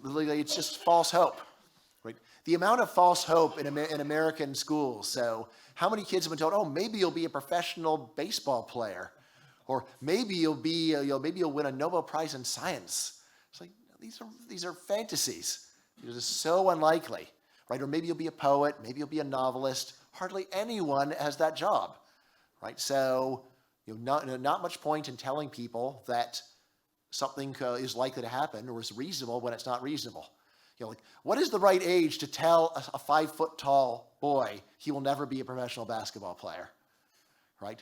it's just false hope, right? The amount of false hope in American schools. So how many kids have been told, oh, maybe you'll be a professional baseball player, or maybe you'll win a Nobel Prize in science. It's like these are fantasies. They're just so unlikely, right? Or maybe you'll be a poet, maybe you'll be a novelist. Hardly anyone has that job, right? So not much point in telling people that something is likely to happen or is reasonable when it's not reasonable. Like, what is the right age to tell a 5-foot-tall boy he will never be a professional basketball player, right?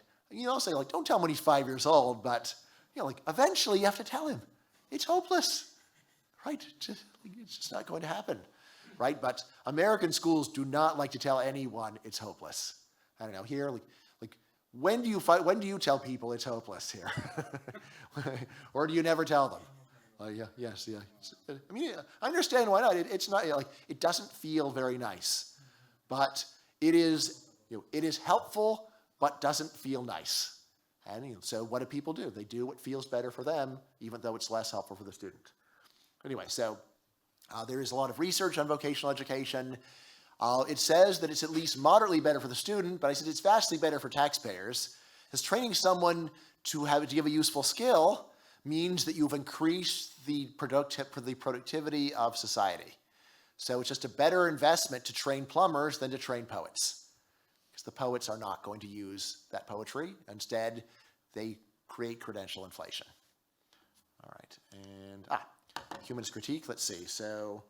Say, like, don't tell him when he's 5 years old, but, eventually you have to tell him. It's hopeless, right? It's just not going to happen, right? But American schools do not like to tell anyone it's hopeless. I don't know, here, when do you tell people it's hopeless here? Or do you never tell them? Yes. I mean, I understand why not. It's not it doesn't feel very nice, but it is helpful, but doesn't feel nice. And so what do people do? They do what feels better for them, even though it's less helpful for the student. Anyway, so there is a lot of research on vocational education. It says that it's at least moderately better for the student, but I said it's vastly better for taxpayers, as training someone to give a useful skill means that you've increased the productivity of society. So it's just a better investment to train plumbers than to train poets, because the poets are not going to use that poetry. Instead, they create credential inflation. All right, and humanist critique, let's see. So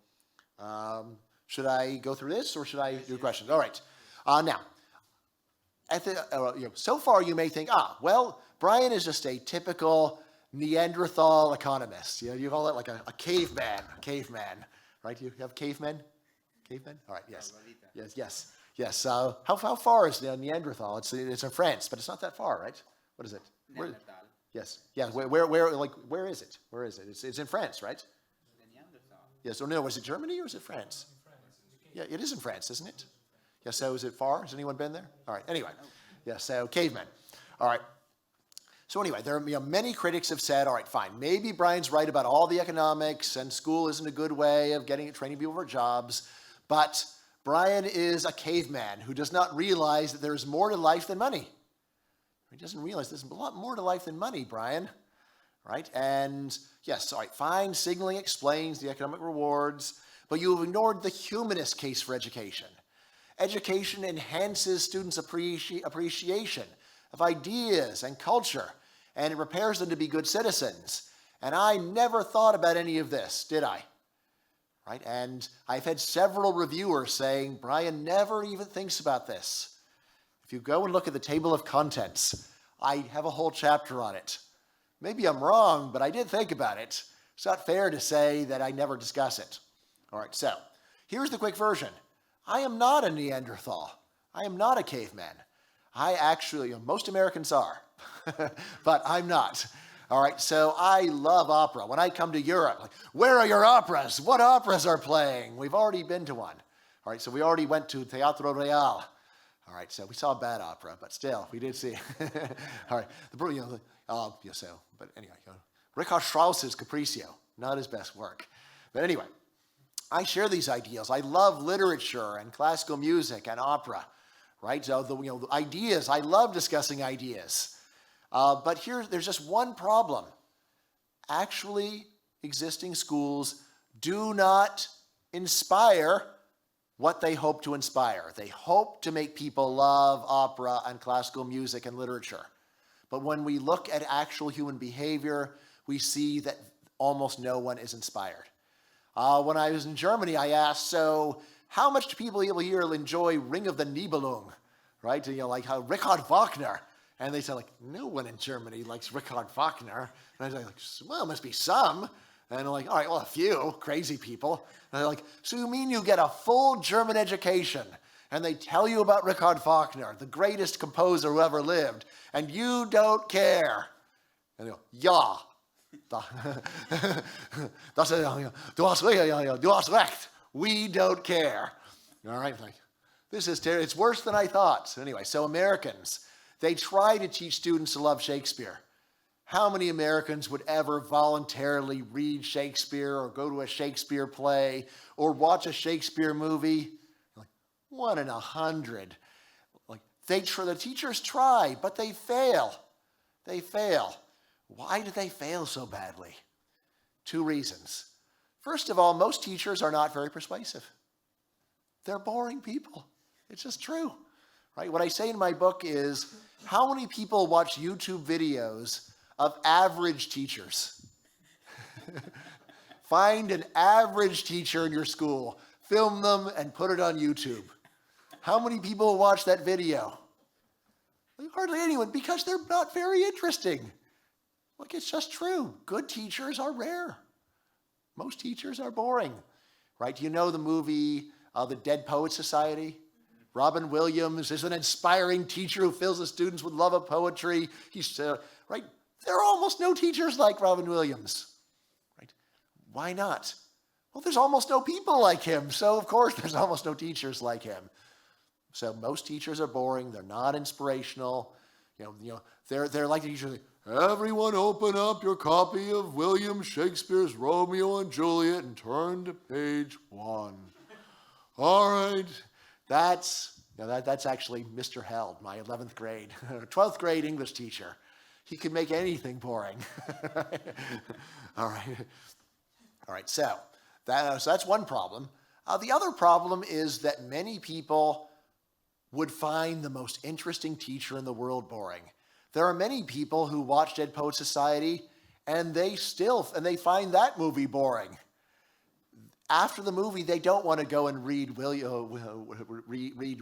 should I go through this or should I do questions? All right, now, so far you may think, well, Bryan is just a typical Neanderthal economist. You call it like a caveman, right? You have cavemen? Cavemen? All right, yes. Yes. How far is Neanderthal? It's in France, but it's not that far, right? What is it? Yes. Yeah. Where is it? It's in France, right? Yes. Or no? Was it Germany or is it France? Yeah, it is in France, isn't it? Yeah, so is it far? Has anyone been there? All right, anyway. Yeah, so cavemen. All right. So anyway, there are many critics have said, all right, fine, maybe Bryan's right about all the economics and school isn't a good way of training people for jobs, but Bryan is a caveman who does not realize that there's more to life than money. He doesn't realize there's a lot more to life than money, Bryan. Right? And yes, all right, fine, signaling explains the economic rewards, but you've ignored the humanist case for education. Education enhances students' appreciation of ideas and culture, and it prepares them to be good citizens. And I never thought about any of this, did I? Right? And I've had several reviewers saying, Bryan never even thinks about this. If you go and look at the table of contents, I have a whole chapter on it. Maybe I'm wrong, but I did think about it. It's not fair to say that I never discuss it. All right, so here's the quick version. I am not a Neanderthal. I am not a caveman. I actually, most Americans are, but I'm not. All right, so I love opera. When I come to Europe, like, where are your operas? What operas are playing? We've already been to one. All right, so we already went to Teatro Real. All right, so we saw a bad opera, but still, we did see. All right, but anyway, Richard Strauss's Capriccio, not his best work. But anyway, I share these ideals. I love literature and classical music and opera, right? So the ideas, I love discussing ideas. But there's just one problem. Actually, existing schools do not inspire what they hope to inspire. They hope to make people love opera and classical music and literature. But when we look at actual human behavior, we see that almost no one is inspired. When I was in Germany, I asked, so how much do people here enjoy Ring of the Nibelung, right? Like how Richard Wagner. And they said, like, no one in Germany likes Richard Wagner. And I was like, well, must be some. And I'm like, all right, well, a few crazy people. And they're like, so you mean you get a full German education and they tell you about Richard Wagner, the greatest composer who ever lived, and you don't care? And they go, ja. Du hast recht. We don't care. All right, like, this is terrible. It's worse than I thought. So anyway, so Americans, they try to teach students to love Shakespeare. How many Americans would ever voluntarily read Shakespeare or go to a Shakespeare play or watch a Shakespeare movie? Like 1 in 100. Like the teachers try, but they fail. They fail. Why do they fail so badly? 2 reasons. First of all, most teachers are not very persuasive. They're boring people. It's just true. Right? What I say in my book is, how many people watch YouTube videos of average teachers? Find an average teacher in your school, film them, and put it on YouTube. How many people watch that video? Hardly anyone, because they're not very interesting. Look, it's just true. Good teachers are rare. Most teachers are boring. Right? You know the movie, The Dead Poets Society? Robin Williams is an inspiring teacher who fills the students with love of poetry. He's, right? There are almost no teachers like Robin Williams. Right? Why not? Well, there's almost no people like him, so of course there's almost no teachers like him. So most teachers are boring. They're not inspirational. They're like the teachers. Everyone open up your copy of William Shakespeare's Romeo and Juliet and turn to page 1. All right. That's actually Mr. Held, my 11th grade, 12th grade English teacher. He can make anything boring. All right. So that's one problem. The other problem is that many people would find the most interesting teacher in the world boring. There are many people who watch Dead Poets Society and they find that movie boring. After the movie, they don't want to go and read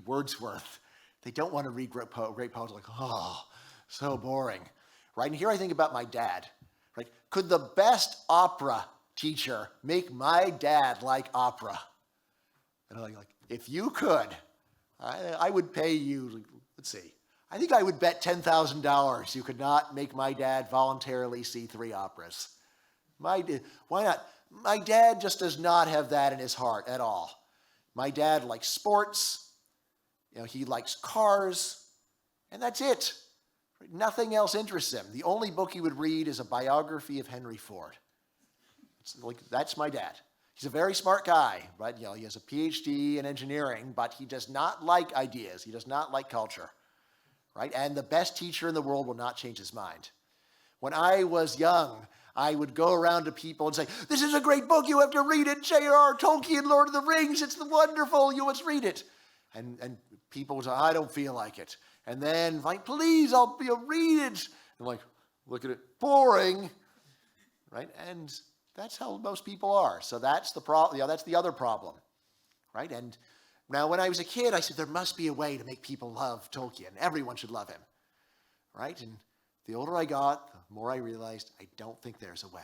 Wordsworth. They don't want to read great poets like, oh, so boring. Right? And here I think about my dad. Right? Could the best opera teacher make my dad like opera? And I'm like, if you could, I would pay you, let's see, I think I would bet $10,000 you could not make my dad voluntarily see 3 operas. Why not? My dad just does not have that in his heart at all. My dad likes sports. He likes cars, and that's it. Nothing else interests him. The only book he would read is a biography of Henry Ford. It's like, that's my dad. He's a very smart guy, but he has a PhD in engineering, but he does not like ideas. He does not like culture, right? And the best teacher in the world will not change his mind. When I was young, I would go around to people and say, this is a great book, you have to read it, J.R.R. Tolkien, Lord of the Rings, it's wonderful, you must read it. And people would say, I don't feel like it. And then, like, please, I'll read it. I'm like, look at it, boring, right? And that's how most people are. So that's the problem. That's the other problem, right? And now, when I was a kid, I said there must be a way to make people love Tolkien. Everyone should love him, right? And the older I got, the more I realized I don't think there's a way.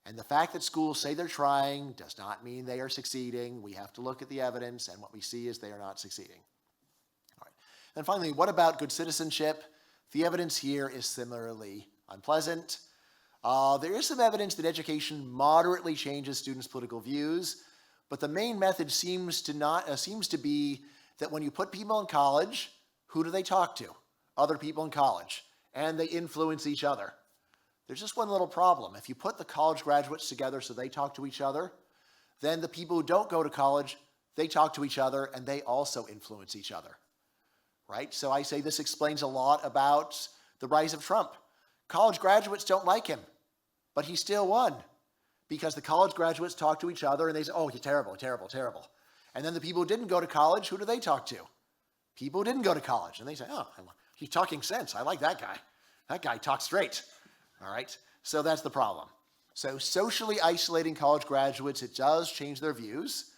And the fact that schools say they're trying does not mean they are succeeding. We have to look at the evidence, and what we see is they are not succeeding. All right. And finally, what about good citizenship? The evidence here is similarly unpleasant. There is some evidence that education moderately changes students' political views, but the main method seems to be that when you put people in college, who do they talk to? Other people in college, and they influence each other. There's just one little problem. If you put the college graduates together so they talk to each other, then the people who don't go to college, they talk to each other, and they also influence each other, right? So I say this explains a lot about the rise of Trump. College graduates don't like him, but he still won because the college graduates talk to each other and they say, oh, he's terrible, terrible, terrible. And then the people who didn't go to college, who do they talk to? People who didn't go to college. And they say, oh, he's talking sense. I like that guy. That guy talks straight. All right? So that's the problem. So socially isolating college graduates, it does change their views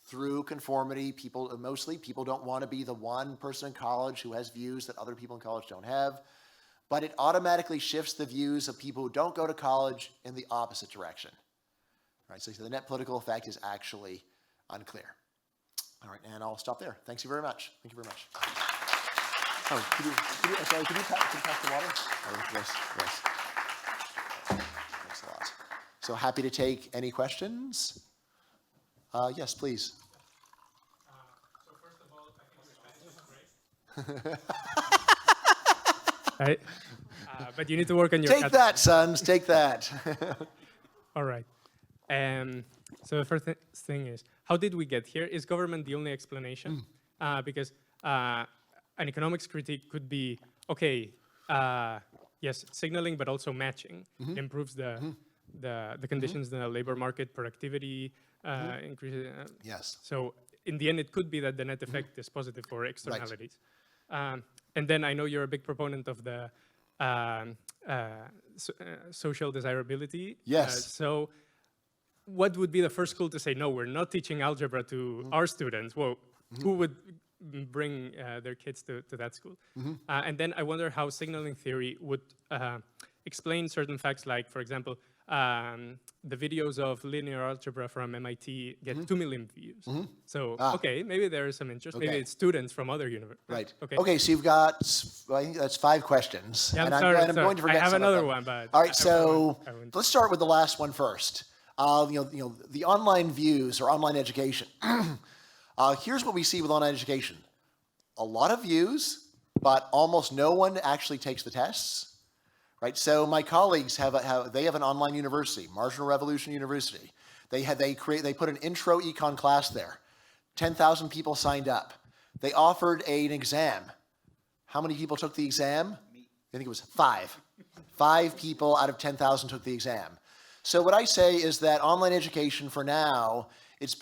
through conformity. Mostly people don't want to be the one person in college who has views that other people in college don't have. But it automatically shifts the views of people who don't go to college in the opposite direction. All right, so the net political effect is actually unclear. All right, and I'll stop there. Thanks you very much. Thank you very much. Oh, could you pass the water? Oh, yes. Thanks a lot. So happy to take any questions. Yes, please. So first of all, I think your Spanish is great. Right. But you need to work on your... Take that, sons. Take that. All right. So the first thing is, how did we get here? Is government the only explanation? Because an economics critique could be, okay, yes, signaling, but also matching. It improves the conditions in the labor market, productivity, increases. Yes. So in the end, it could be that the net effect is positive for externalities. Right. And then I know you're a big proponent of the social desirability. Yes. So what would be the first school to say, no, we're not teaching algebra to our students? Well, who would bring their kids to that school? And then I wonder how signaling theory would explain certain facts, like, for example, the videos of linear algebra from MIT get 2 million views. So, okay, maybe there is some interest. Maybe it's students from other universities. Right. Okay. Okay, so you've got, I think that's 5 questions. Yeah, and I'm I'm going to forget I have some another of them. one, but... All right, so let's start with the last one first. The online views or online education. Here's what we see with online education. A lot of views, but almost no one actually takes the tests. Right, so my colleagues have an online university, Marginal Revolution University. They put an intro econ class there. 10,000 people signed up. They offered an exam. How many people took the exam? I think it was 5. 5 people out of 10,000 took the exam. So what I say is that online education for now, it's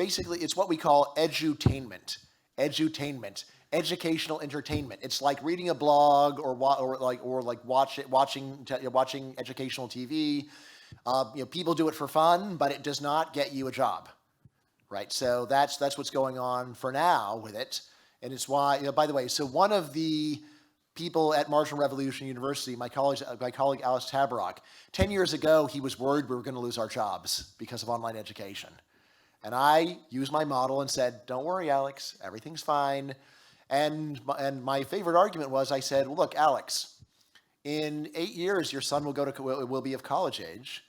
what we call edutainment. Edutainment. Educational entertainment. It's like reading a blog or watching educational TV. People do it for fun, but it does not get you a job, right? So that's what's going on for now with it, and it's why. By the way, so one of the people at Marginal Revolution University, my colleague Alex Tabarrok, 10 years ago, he was worried we were going to lose our jobs because of online education, and I used my model and said, "Don't worry, Alex, everything's fine." And my favorite argument was, I said, well, look, Alex, in 8 years, your son will be of college age.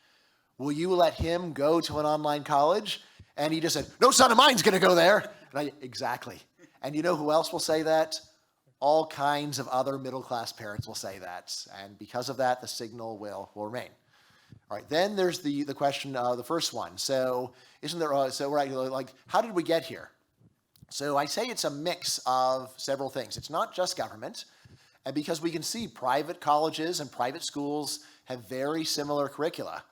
Will you let him go to an online college? And he just said, no son of mine's going to go there. And exactly. And you know who else will say that? All kinds of other middle-class parents will say that. And because of that, the signal will remain. All right, then there's the question, the first one. So isn't there, like, how did we get here? So I say it's a mix of several things. It's not just government. And because we can see private colleges and private schools have very similar curricula.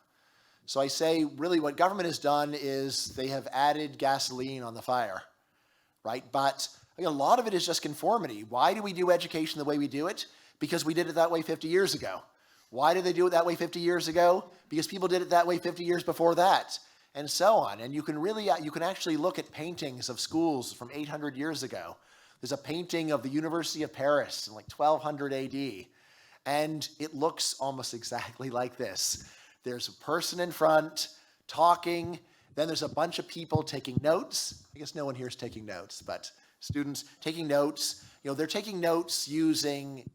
So I say really what government has done is they have added gasoline on the fire, right? But a lot of it is just conformity. Why do we do education the way we do it? Because we did it that way 50 years ago. Why did they do it that way 50 years ago? Because people did it that way 50 years before that, and so on. And you can actually look at paintings of schools from 800 years ago. There's a painting of the University of Paris in like 1200 AD, and it looks almost exactly like this. There's a person in front talking, then there's a bunch of people taking notes. I guess no one here is taking notes, but students taking notes. They're taking notes using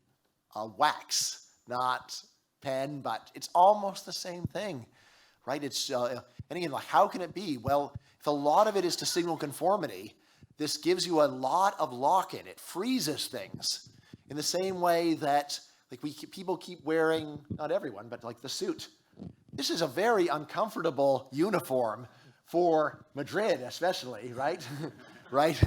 wax, not pen, but it's almost the same thing, right? And again, like, how can it be? Well, if a lot of it is to signal conformity, this gives you a lot of lock-in. It freezes things in the same way that people keep wearing, not everyone, but like the suit. This is a very uncomfortable uniform for Madrid, especially, right? Right?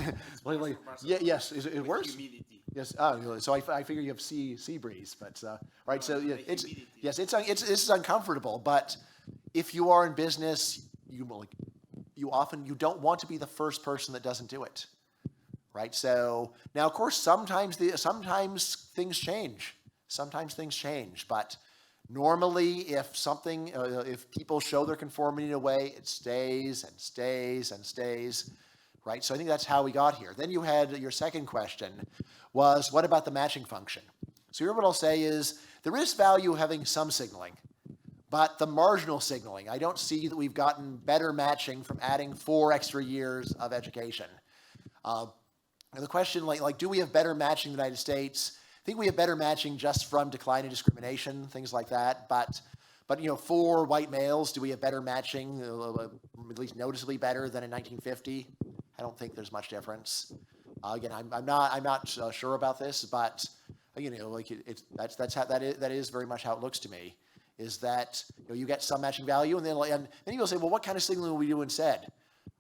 Yes, it works. Humidity. Yes. So I figure you have sea breeze, but right. So yeah, it's this is uncomfortable. But if you are in business, you don't want to be the first person that doesn't do it, right? So now, of course, sometimes things change. But normally, if people show their conformity in a way, it stays and stays and stays, right? So I think that's how we got here. Then you had your second question was, what about the matching function? So here what I'll say is, there is value having some signaling, but the marginal signaling, I don't see that we've gotten better matching from adding 4 extra years of education. And the question, do we have better matching in the United States? I think we have better matching just from decline in discrimination, things like that. But for white males, do we have better matching, at least noticeably better than in 1950? I don't think there's much difference. Again, I'm not sure about this, but that is very much how it looks to me. Is that you get some matching value, and then people say, well, what kind of signaling will we do instead?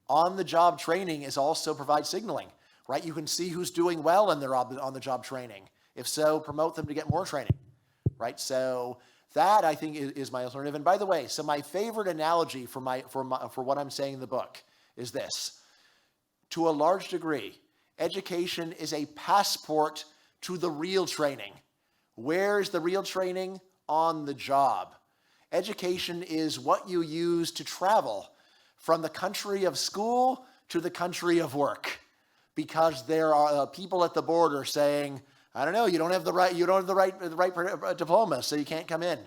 On-the-job training is also provide signaling, right? You can see who's doing well in their on-the-job training. If so, promote them to get more training, right? So that I think is my alternative. And by the way, so my favorite analogy for what I'm saying in the book is this: to a large degree, education is a passport to the real training. Where is the real training? On the job. Education is what you use to travel from the country of school to the country of work, because there are people at the border saying, I don't know, you don't have the right diploma, so you can't come in.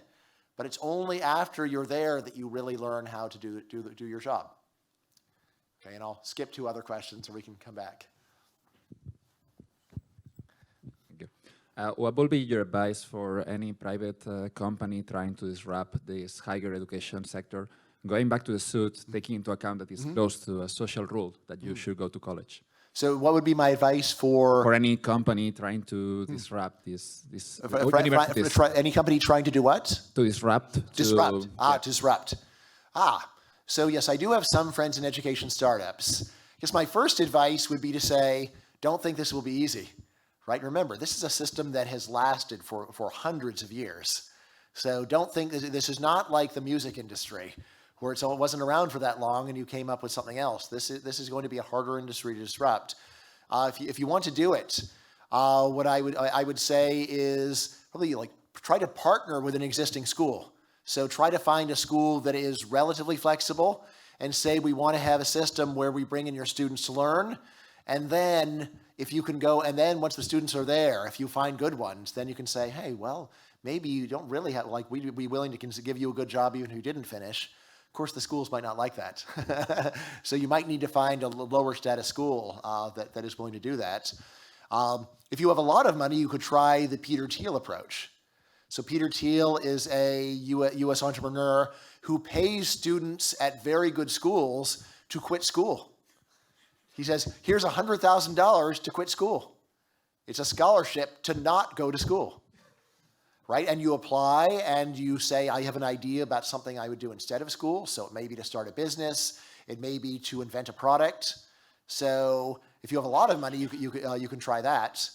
But it's only after you're there that you really learn how to do your job. Okay, and I'll skip 2 other questions so we can come back. What will be your advice for any private company trying to disrupt this higher education sector? Going back to the suit, taking into account that it's close to a social rule that you should go to college. So what would be my advice for any company trying to disrupt this any company trying to do what? To disrupt. Disrupt. So yes, I do have some friends in education startups. I guess my first advice would be to say, don't think this will be easy. Right? Remember, this is a system that has lasted for hundreds of years. So don't think that this is not like the music industry, where it wasn't around for that long and you came up with something else. This is going to be a harder industry to disrupt. If you want to do it, what I would say is probably try to partner with an existing school. So try to find a school that is relatively flexible and say we want to have a system where we bring in your students to learn, and then if you can go, and then once the students are there, if you find good ones, then you can say, hey, well, maybe you don't really have, we'd be willing to give you a good job even if you didn't finish. Of course, the schools might not like that. So you might need to find a lower status school that is willing to do that. If you have a lot of money, you could try the Peter Thiel approach. So Peter Thiel is a US entrepreneur who pays students at very good schools to quit school. He says, here's $100,000 to quit school. It's a scholarship to not go to school, right? And you apply and you say, I have an idea about something I would do instead of school. So it may be to start a business. It may be to invent a product. So if you have a lot of money, you can try that.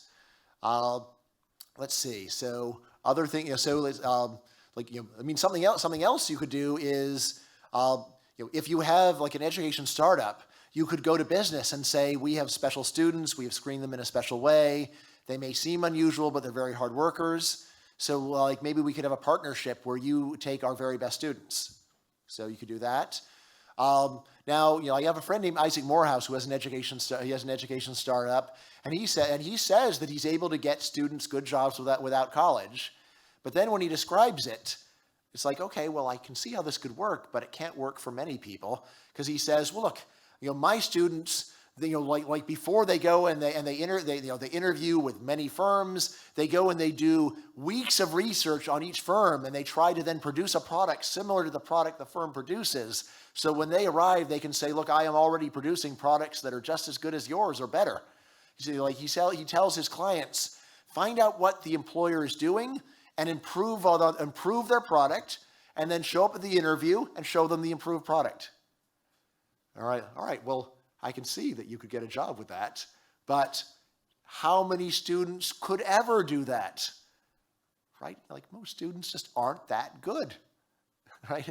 Let's see. So other thing, something else you could do is, if you have like an education startup, you could go to business and say, we have special students, we have screened them in a special way. They may seem unusual, but they're very hard workers. So like maybe we could have a partnership where you take our very best students. So you could do that. Now, I have a friend named Isaac Morehouse who has an education startup, and he says that he's able to get students good jobs without college. But then when he describes it, it's like, okay, well, I can see how this could work, but it can't work for many people, because he says, well, look, my students, like before they go and they interview with many firms, they go and they do weeks of research on each firm, and they try to then produce a product similar to the product the firm produces. So when they arrive, they can say, look, I am already producing products that are just as good as yours or better. He tells his clients, find out what the employer is doing and improve their product, and then show up at the interview and show them the improved product. All right, well, I can see that you could get a job with that, but how many students could ever do that? Right? Like most students just aren't that good. Right?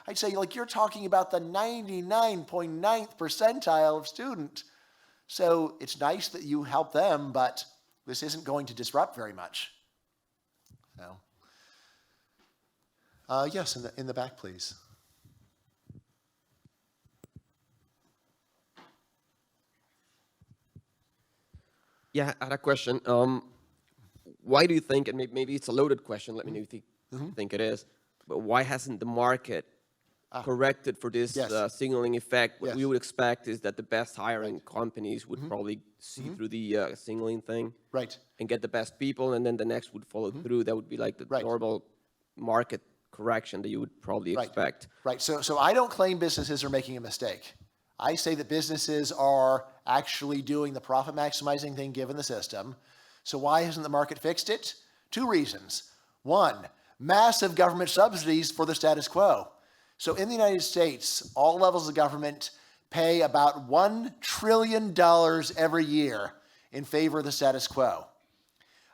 I'd say you're talking about the 99.9th percentile of student. So it's nice that you help them, but this isn't going to disrupt very much. So, yes, in the back, please. Yeah, I had a question. Why do you think, and maybe it's a loaded question, let me know if you think it is, but why hasn't the market corrected for this signaling effect? What we would expect is that the best hiring companies would probably see through the signaling thing, right, and get the best people, and then the next would follow through. That would be like the normal market correction that you would probably expect. Right. So I don't claim businesses are making a mistake. I say that businesses are actually doing the profit maximizing thing given the system. So why hasn't the market fixed it? 2 reasons. 1, massive government subsidies for the status quo. So in the United States, all levels of government pay about $1 trillion every year in favor of the status quo.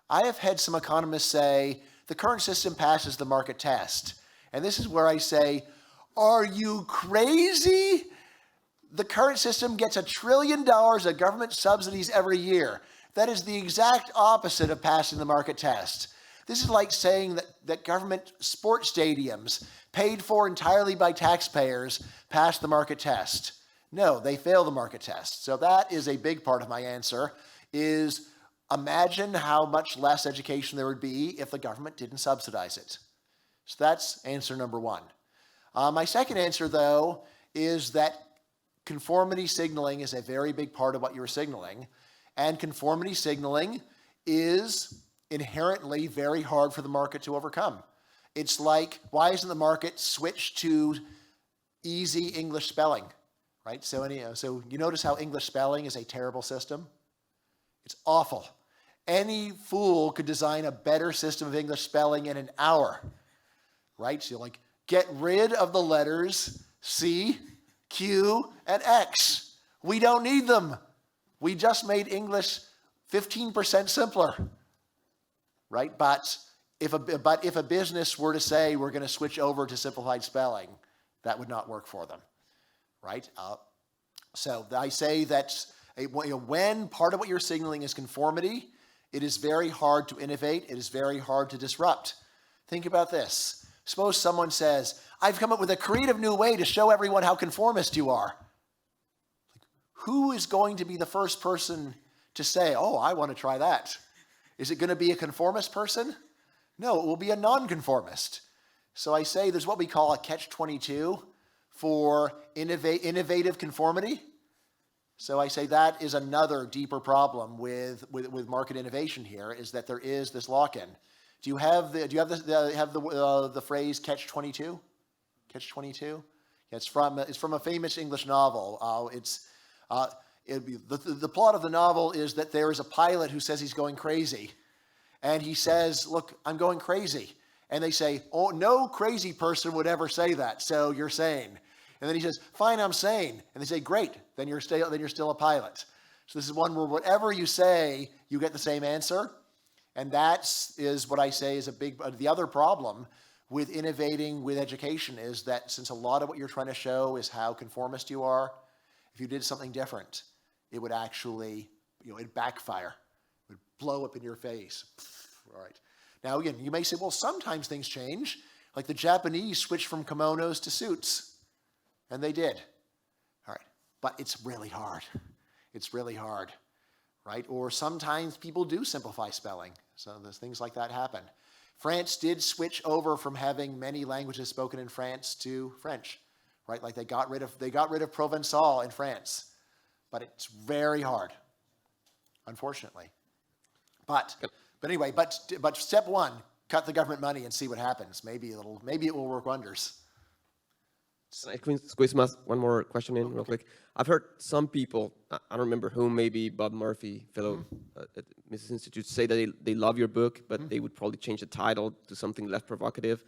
I have had some economists say the current system passes the market test. And this is where I say, are you crazy? The current system gets $1 trillion of government subsidies every year. That is the exact opposite of passing the market test. This is like saying that government sports stadiums paid for entirely by taxpayers pass the market test. No, they fail the market test. So that is a big part of my answer, is imagine how much less education there would be if the government didn't subsidize it. So that's answer number 1. My second answer, though, is that conformity signaling is a very big part of what you're signaling, and conformity signaling is inherently very hard for the market to overcome. It's like, why isn't the market switched to easy English spelling, right? So you notice how English spelling is a terrible system? It's awful. Any fool could design a better system of English spelling in an hour, right? So get rid of the letters C, Q, and X. We don't need them. We just made English 15% simpler, right? But if a business were to say we're going to switch over to simplified spelling, that would not work for them, right? So I say that when part of what you're signaling is conformity, it is very hard to innovate. It is very hard to disrupt. Think about this. Suppose someone says, I've come up with a creative new way to show everyone how conformist you are. Who is going to be the first person to say, oh, I want to try that? Is it going to be a conformist person? No, it will be a nonconformist. So I say there's what we call a catch-22 for innovative conformity. So I say that is another deeper problem with market innovation here, is that there is this lock-in. Do you have the phrase catch-22? Catch-22? Yeah, it's from a famous English novel. It's The plot of the novel is that there is a pilot who says he's going crazy. And he says, look, I'm going crazy. And they say, oh, no crazy person would ever say that, so you're sane. And then he says, fine, I'm sane. And they say, great, then you're still a pilot. So this is one where whatever you say, you get the same answer. And that is what I say is the other problem with innovating with education is that since a lot of what you're trying to show is how conformist you are, if you did something different, it would actually, it'd backfire. It would blow up in your face. All right. Now, again, you may say, well, sometimes things change. Like the Japanese switched from kimonos to suits. And they did. All right. But it's really hard. It's really hard. Right? Or sometimes people do simplify spelling. So there's things like that happen. France did switch over from having many languages spoken in France to French. Right? Like they got rid of Provençal in France. But it's very hard, unfortunately. But anyway, but step one, cut the government money and see what happens. Maybe it will work wonders. Can I squeeze one more question in real quick? I've heard some people, I don't remember whom, maybe Bob Murphy, fellow at Mises Institute, say that they love your book, but they would probably change the title to something less provocative.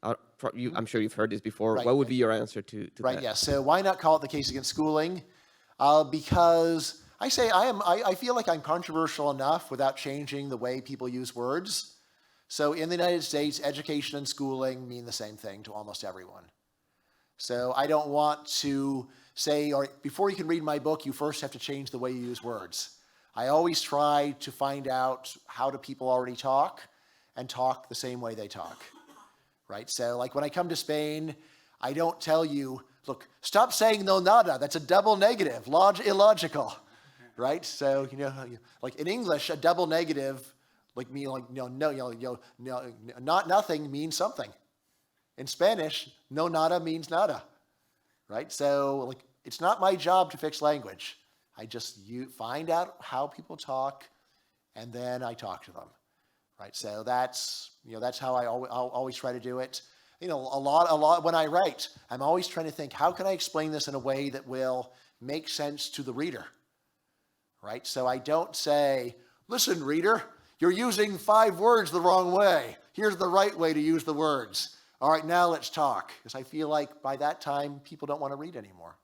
I'm sure you've heard this before. Right, what would be your answer to that? Right, yes. So why not call it The Case Against Schooling? Because I say I feel like I'm controversial enough without changing the way people use words. So in the United States, education and schooling mean the same thing to almost everyone. So I don't want to say, or before you can read my book, you first have to change the way you use words. I always try to find out how do people already talk and talk the same way they talk, right? So like when I come to Spain, I don't tell you, look, stop saying no nada. That's a double negative, illogical, right? So, like in English, a double negative, not nothing means something. In Spanish, no nada means nada, right? So it's not my job to fix language. I just find out how people talk, and then I talk to them, right? So that's how I'll always try to do it. A lot when I write, I'm always trying to think, how can I explain this in a way that will make sense to the reader, right? So I don't say, listen, reader, you're using 5 words the wrong way. Here's the right way to use the words. All right, now let's talk. Because I feel like by that time, people don't want to read anymore.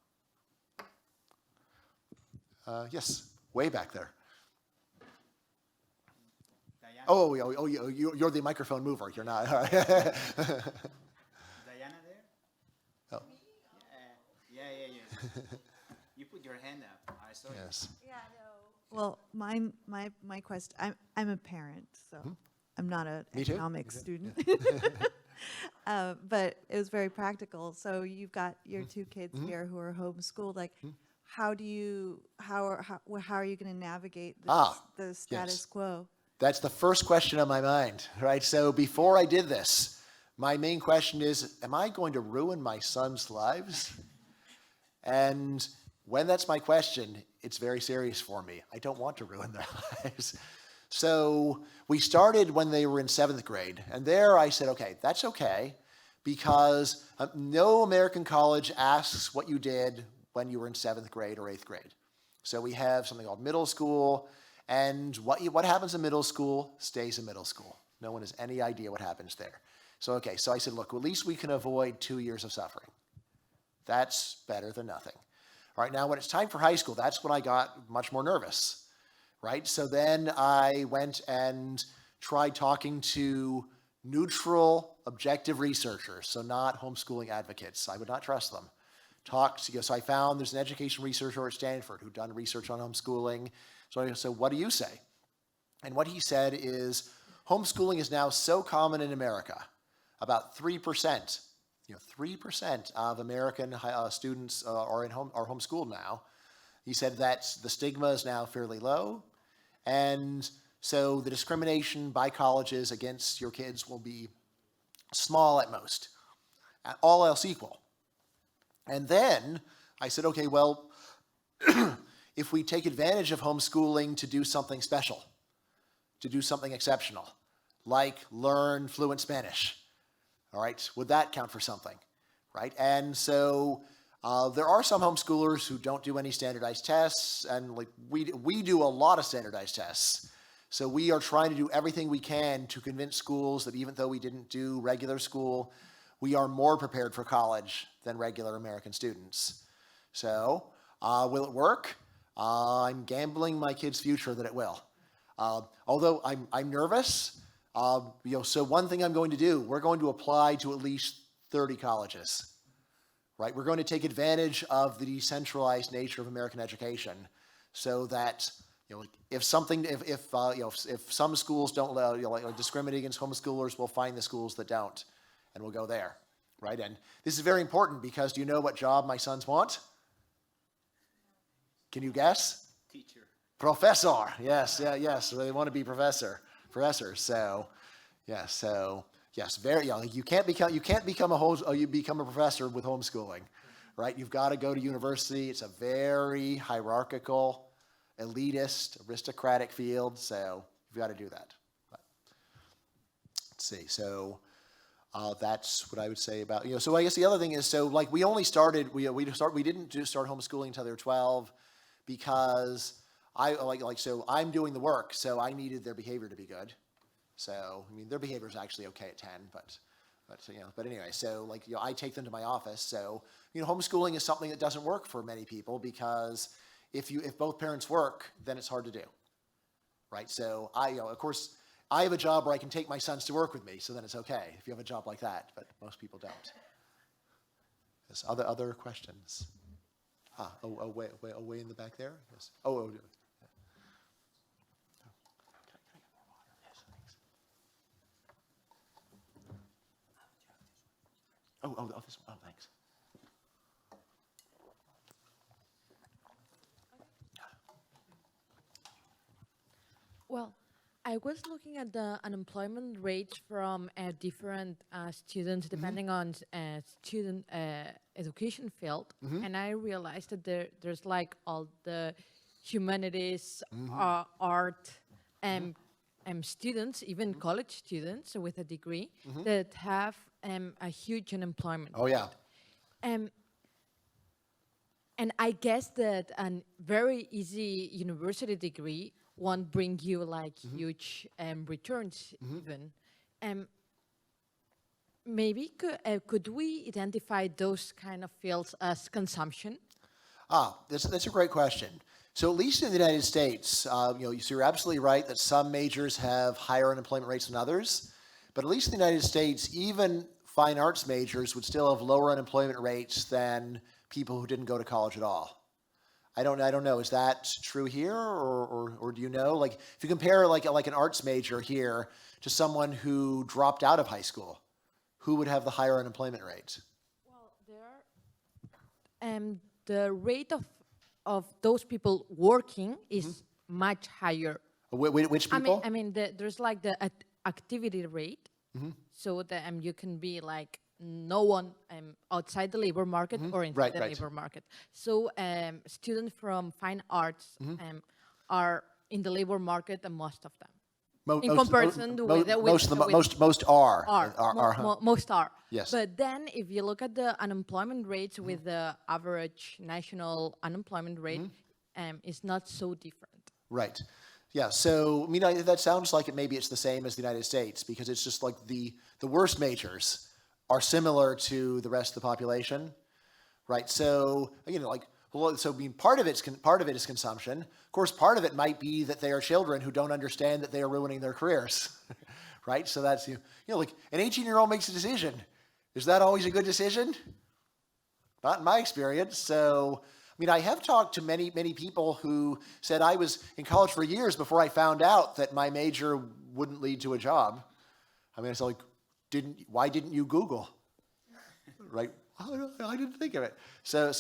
Yes, way back there. Diana? Oh, you're the microphone mover. You're not. All right. Diana there? Oh. Yeah. You put your hand up. I saw Yes. Yeah, no. Well, my question. I'm a parent, so I'm not an Me too. economics student. But it was very practical. So you've got your 2 kids here who are homeschooled. Like, how are you going to navigate the status quo? That's the first question on my mind, right? So before I did this, my main question is, am I going to ruin my son's lives? And when that's my question, it's very serious for me. I don't want to ruin their lives. So we started when they were in 7th grade. And there I said, okay, that's okay, because no American college asks what you did when you were in 7th grade or 8th grade. So we have something called middle school. And what happens in middle school stays in middle school. No one has any idea what happens there. So, okay, so I said, look, at least we can avoid 2 years of suffering. That's better than nothing. All right, now when it's time for high school, that's when I got much more nervous, right? So then I went and tried talking to neutral, objective researchers, so not homeschooling advocates. I would not trust them. So I found there's an education researcher at Stanford who'd done research on homeschooling. So I said, what do you say? And what he said is, homeschooling is now so common in America. About 3%, 3% of American students are homeschooled now. He said that the stigma is now fairly low. And so the discrimination by colleges against your kids will be small at most, all else equal. And then I said, okay, well, if we take advantage of homeschooling to do something special, to do something exceptional, like learn fluent Spanish, all right, would that count for something, right? And so There are some homeschoolers who don't do any standardized tests, and like we do a lot of standardized tests. So we are trying to do everything we can to convince schools that even though we didn't do regular school, we are more prepared for college than regular American students. So will it work? I'm gambling my kid's future that it will. Although I'm nervous, so one thing I'm going to do, we're going to apply to at least 30 colleges. Right? We're going to take advantage of the decentralized nature of American education, so that if some schools don't discriminate against homeschoolers, we'll find the schools that don't, and we'll go there, right? And this is very important because do you know what job my sons want? Can you guess? Teacher. Professor. Yes, yes. So they want to be professors. So, yes. So. Yes, very young. You can't become a professor with homeschooling, right? You've got to go to university. It's a very hierarchical, elitist, aristocratic field, so you've got to do that. But, let's see. So that's what I would say about So I guess the other thing is we only started we didn't start homeschooling until they were 12 because I'm doing the work, so I needed their behavior to be good. So, their behavior is actually okay at 10, but anyway, so I take them to my office. So, homeschooling is something that doesn't work for many people because if both parents work, then it's hard to do, right? So of course, I have a job where I can take my sons to work with me, so then it's okay if you have a job like that, but most people don't. Yes, other questions? Way in the back there? Yes. This one. Oh, thanks. Well, I was looking at the unemployment rates from different students depending on student education field, and I realized that there's all the humanities, art, students, even college students with a degree that have a huge unemployment. Oh, yeah. And I guess that a very easy university degree won't bring you huge returns even. Maybe could we identify those kind of fields as consumption? That's a great question. So at least in the United States, you're absolutely right that some majors have higher unemployment rates than others. But at least in the United States, even fine arts majors would still have lower unemployment rates than people who didn't go to college at all. I don't know. Is that true here, or do you know? If you compare an arts major here to someone who dropped out of high school, who would have the higher unemployment rate? Well, the rate of those people working is much higher. Which people? There's the activity rate, so that you can be no one outside the labor market or inside the labor market. So students from fine arts are in the labor market, and most of them. In comparison with most are. Most are. Yes. But then if you look at the unemployment rates with the average national unemployment rate, it's not so different. Right. Yeah, so that sounds like maybe it's the same as the United States, because it's just the worst majors are similar to the rest of the population, right? So part of it is consumption. Of course, part of it might be that they are children who don't understand that they are ruining their careers, right? So that's an 18-year-old makes a decision. Is that always a good decision? Not in my experience. So I have talked to many people who said I was in college for years before I found out that my major wouldn't lead to a job. It's why didn't you Google? Right? I didn't think of it. So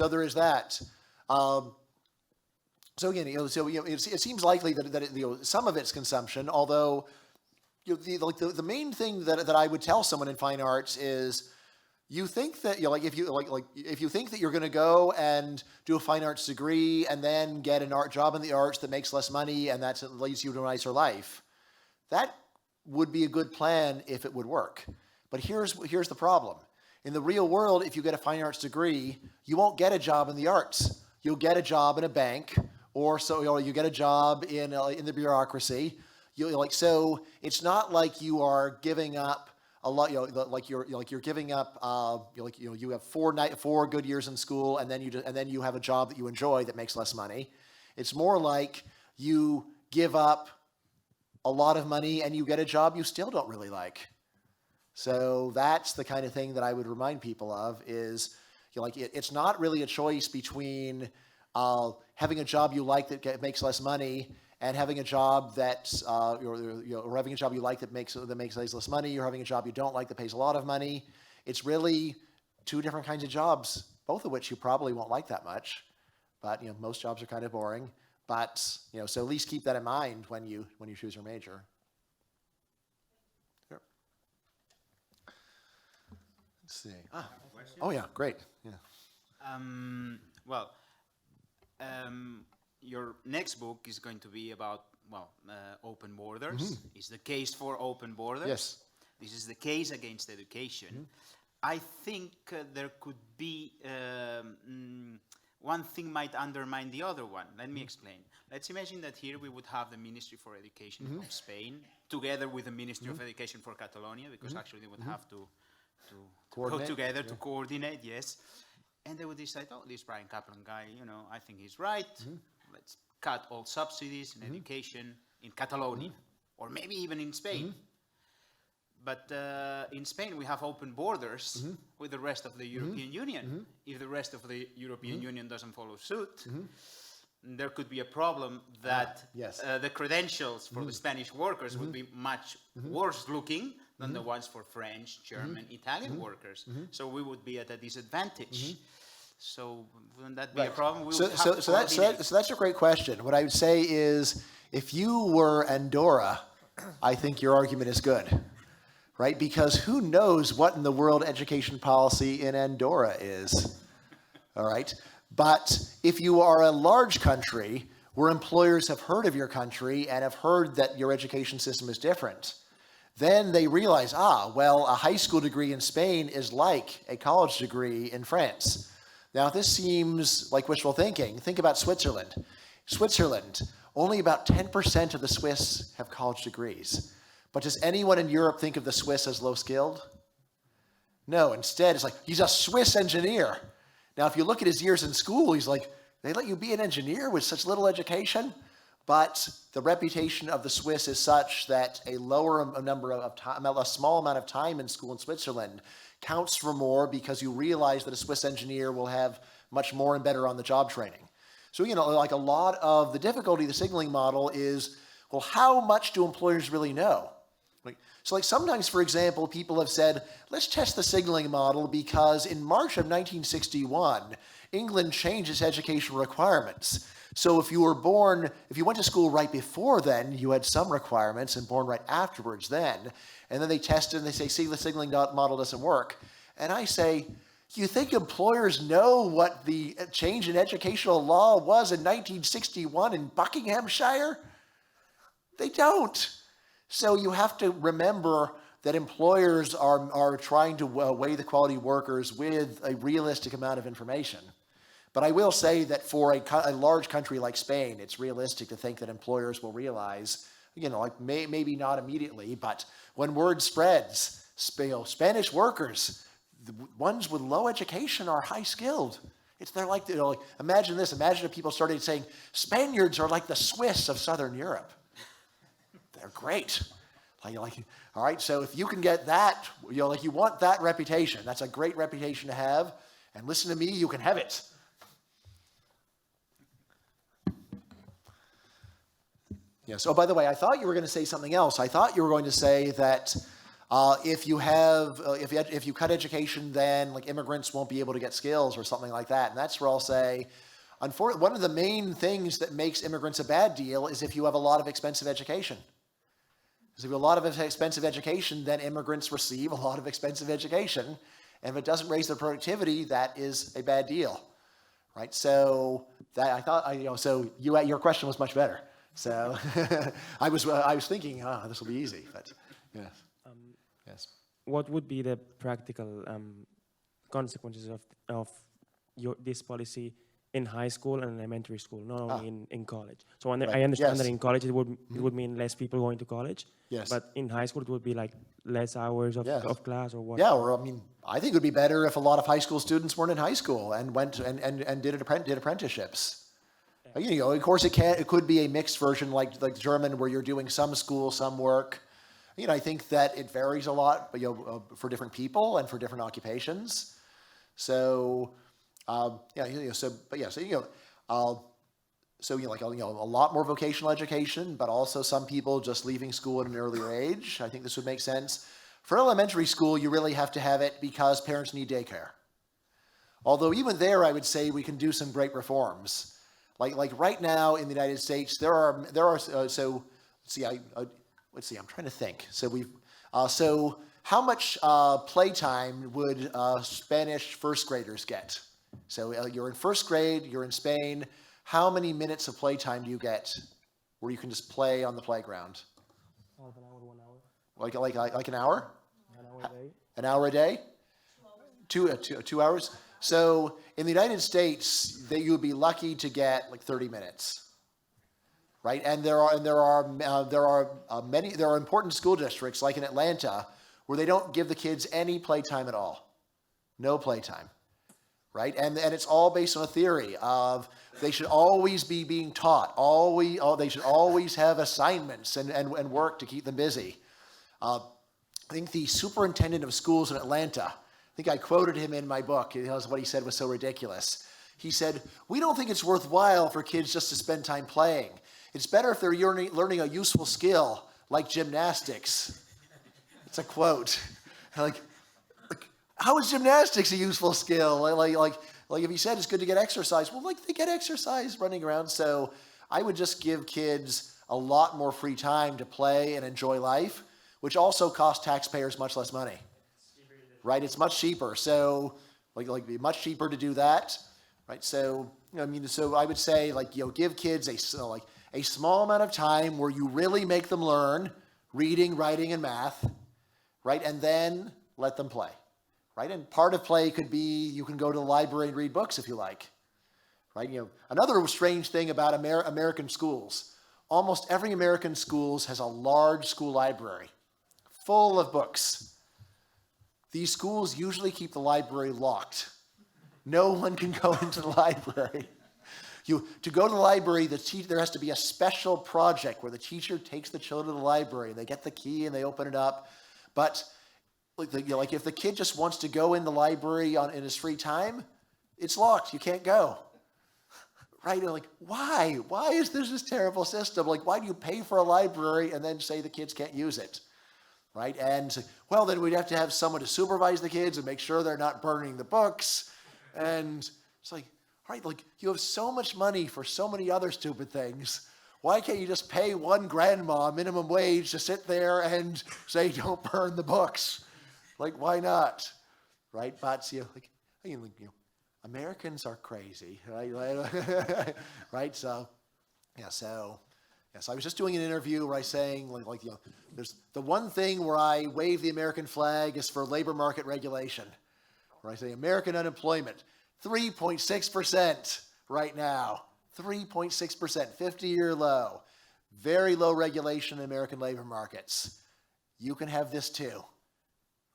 there is that. So again, it seems likely that some of it's consumption. Although, the main thing that I would tell someone in fine arts is, you think that if you think that you're going to go and do a fine arts degree and then get an art job in the arts that makes less money and that leads you to a nicer life, that would be a good plan if it would work. But here's the problem. In the real world, if you get a fine arts degree, you won't get a job in the arts. You'll get a job in a bank, or so you get a job in the bureaucracy. So it's not like you are giving up a lot. You're giving up. You have 4 good years in school, and then you have a job that you enjoy that makes less money. It's more like you give up a lot of money and you get a job you still don't really like. So that's the kind of thing that I would remind people of is, it's not really a choice between having a job you like that makes less money and having a job that's, or having a job you like that makes less money, or having a job you don't like that pays a lot of money. It's really 2 different kinds of jobs, both of which you probably won't like that much. But most jobs are kind of boring. But so at least keep that in mind when you choose your major. Sure. Let's see. Oh yeah, great. Yeah. Your next book is going to be about open borders. It's the case for open borders. Yes. This is the case against education. I think there could be one thing might undermine the other one. Let me explain. Let's imagine that here we would have the Ministry for Education of Spain together with the Ministry of Education for Catalonia, because actually they would have to go together to coordinate, yes. And they would decide, oh, this Bryan Caplan guy, I think he's right. Let's cut all subsidies in education in Catalonia, or maybe even in Spain. But in Spain, we have open borders with the rest of the European Union. If the rest of the European Union doesn't follow suit, there could be a problem that the credentials for the Spanish workers would be much worse looking than the ones for French, German, Italian workers. So we would be at a disadvantage. So wouldn't that be a problem? So that's a great question. What I would say is, if you were Andorra, I think your argument is good. Right? Because who knows what in the world education policy in Andorra is, all right? But if you are a large country where employers have heard of your country and have heard that your education system is different, then they realize, well, a high school degree in Spain is like a college degree in France. Now, if this seems like wishful thinking, think about Switzerland. Switzerland, only about 10% of the Swiss have college degrees. But does anyone in Europe think of the Swiss as low-skilled? No, instead it's like, he's a Swiss engineer. Now, if you look at his years in school, he's like, they let you be an engineer with such little education? But the reputation of the Swiss is such that a small amount of time in school in Switzerland counts for more, because you realize that a Swiss engineer will have much more and better on the job training. So, like a lot of the difficulty of the signaling model is, well, how much do employers really know? So sometimes, for example, people have said, let's test the signaling model because in March of 1961, England changed its education requirements. So if you went to school right before then, you had some requirements, and born right afterwards then. And then they tested and they say, see, the signaling model doesn't work. And I say, you think employers know what the change in educational law was in 1961 in Buckinghamshire? They don't. So you have to remember that employers are trying to weigh the quality of workers with a realistic amount of information. But I will say that for a large country like Spain, it's realistic to think that employers will realize, maybe not immediately, but when word spreads, Spanish workers, the ones with low education are high skilled. Imagine this. Imagine if people started saying, Spaniards are like the Swiss of Southern Europe. They're great. All right, so if you can get that, you want that reputation. That's a great reputation to have. And listen to me, you can have it. Yes. Oh, by the way, I thought you were going to say something else. I thought you were going to say that if you cut education, then immigrants won't be able to get skills or something like that. And that's where I'll say, unfortunately, one of the main things that makes immigrants a bad deal is if you have a lot of expensive education. Because if you have a lot of expensive education, then immigrants receive a lot of expensive education. And if it doesn't raise their productivity, that is a bad deal, right? So your question was much better. So I was thinking, this will be easy, but yes. What would be the practical consequences of this policy in high school and elementary school, not only in college. So I understand that in college it would mean less people going to college. Yes. But in high school it would be like less hours of class or what? Yeah, or I mean, I think it would be better if a lot of high school students weren't in high school and went and did apprenticeships. You know, of course, it could be a mixed version like German, where you're doing some school, some work. You know, I think that it varies a lot, but for different people and for different occupations. So, a lot more vocational education, but also some people just leaving school at an earlier age. I think this would make sense. For elementary school, you really have to have it because parents need daycare. Although even there, I would say we can do some great reforms. Like right now in the United States, there are so let's see, I'm trying to think. So how much playtime would Spanish first graders get? So you're in first grade, you're in Spain. How many minutes of playtime do you get where you can just play on the playground? Half an hour, 1 hour. Like an hour? An hour a day. An hour a day? 2 hours? So in the United States, you would be lucky to get like 30 minutes, right? And there are important school districts like in Atlanta where they don't give the kids any playtime at all, no playtime, right? And it's all based on a theory of they should always be being taught. They should always have assignments and work to keep them busy. I think the superintendent of schools in Atlanta, I think I quoted him in my book. What he said was so ridiculous. He said, "We don't think it's worthwhile for kids just to spend time playing. It's better if they're learning a useful skill like gymnastics." It's a quote. Like, how is gymnastics a useful skill? Like if he said it's good to get exercise, well, like they get exercise running around. So I would just give kids a lot more free time to play and enjoy life, which also costs taxpayers much less money. Right, it's much cheaper. So, it'd be much cheaper to do that, right? So, so I would say, give kids a small amount of time where you really make them learn reading, writing, and math, right? And then let them play, right? And part of play could be you can go to the library and read books if you like, right? Another strange thing about American schools: almost every American schools has a large school library full of books. These schools usually keep the library locked. No one can go into the library. To go to the library, there has to be a special project where the teacher takes the children to the library and they get the key and they open it up. But if the kid just wants to go in the library in his free time, it's locked. You can't go. Right? Why? Why is this terrible system? Why do you pay for a library and then say the kids can't use it? Right? And, well, then we'd have to have someone to supervise the kids and make sure they're not burning the books. And it's you have so much money for so many other stupid things. Why can't you just pay one grandma minimum wage to sit there and say, don't burn the books? Why not? Right? But, Americans are crazy, right? Right? So I was just doing an interview where I was saying, there's the one thing where I wave the American flag is for labor market regulation, where I say American unemployment, 3.6% right now, 3.6%, 50-year low, very low regulation in American labor markets. You can have this too,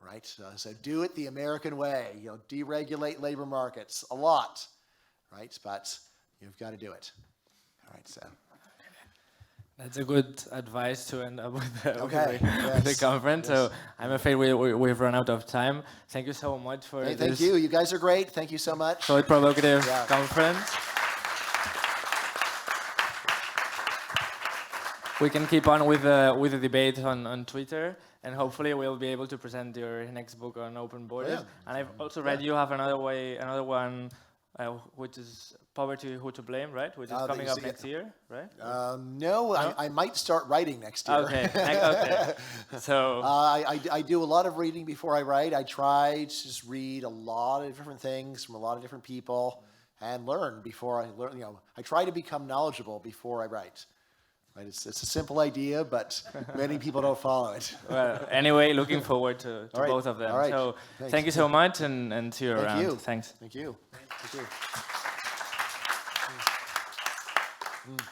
right? So do it the American way, deregulate labor markets a lot, right? But you've got to do it. All right, so. That's a good advice to end up with the, with the conference. Yes. So I'm afraid we've run out of time. Thank you so much for this. Thank you. You guys are great. Thank you so much. So provocative conference. We can keep on with the debate on Twitter, and hopefully we'll be able to present your next book on open borders. Yeah. And I've also read you have another one, which is Poverty, Who to Blame, right? Which is coming up next year, right? No, I might start writing next year. Okay, okay. So I do a lot of reading before I write. I try to just read a lot of different things from a lot of different people and learn before I learn. I try to become knowledgeable before I write. Right? It's a simple idea, but many people don't follow it. Well, anyway, looking forward to both of them. All right. So Thanks. thank you so much, and see you Thank around. you. Thanks. Thank you. Thank you.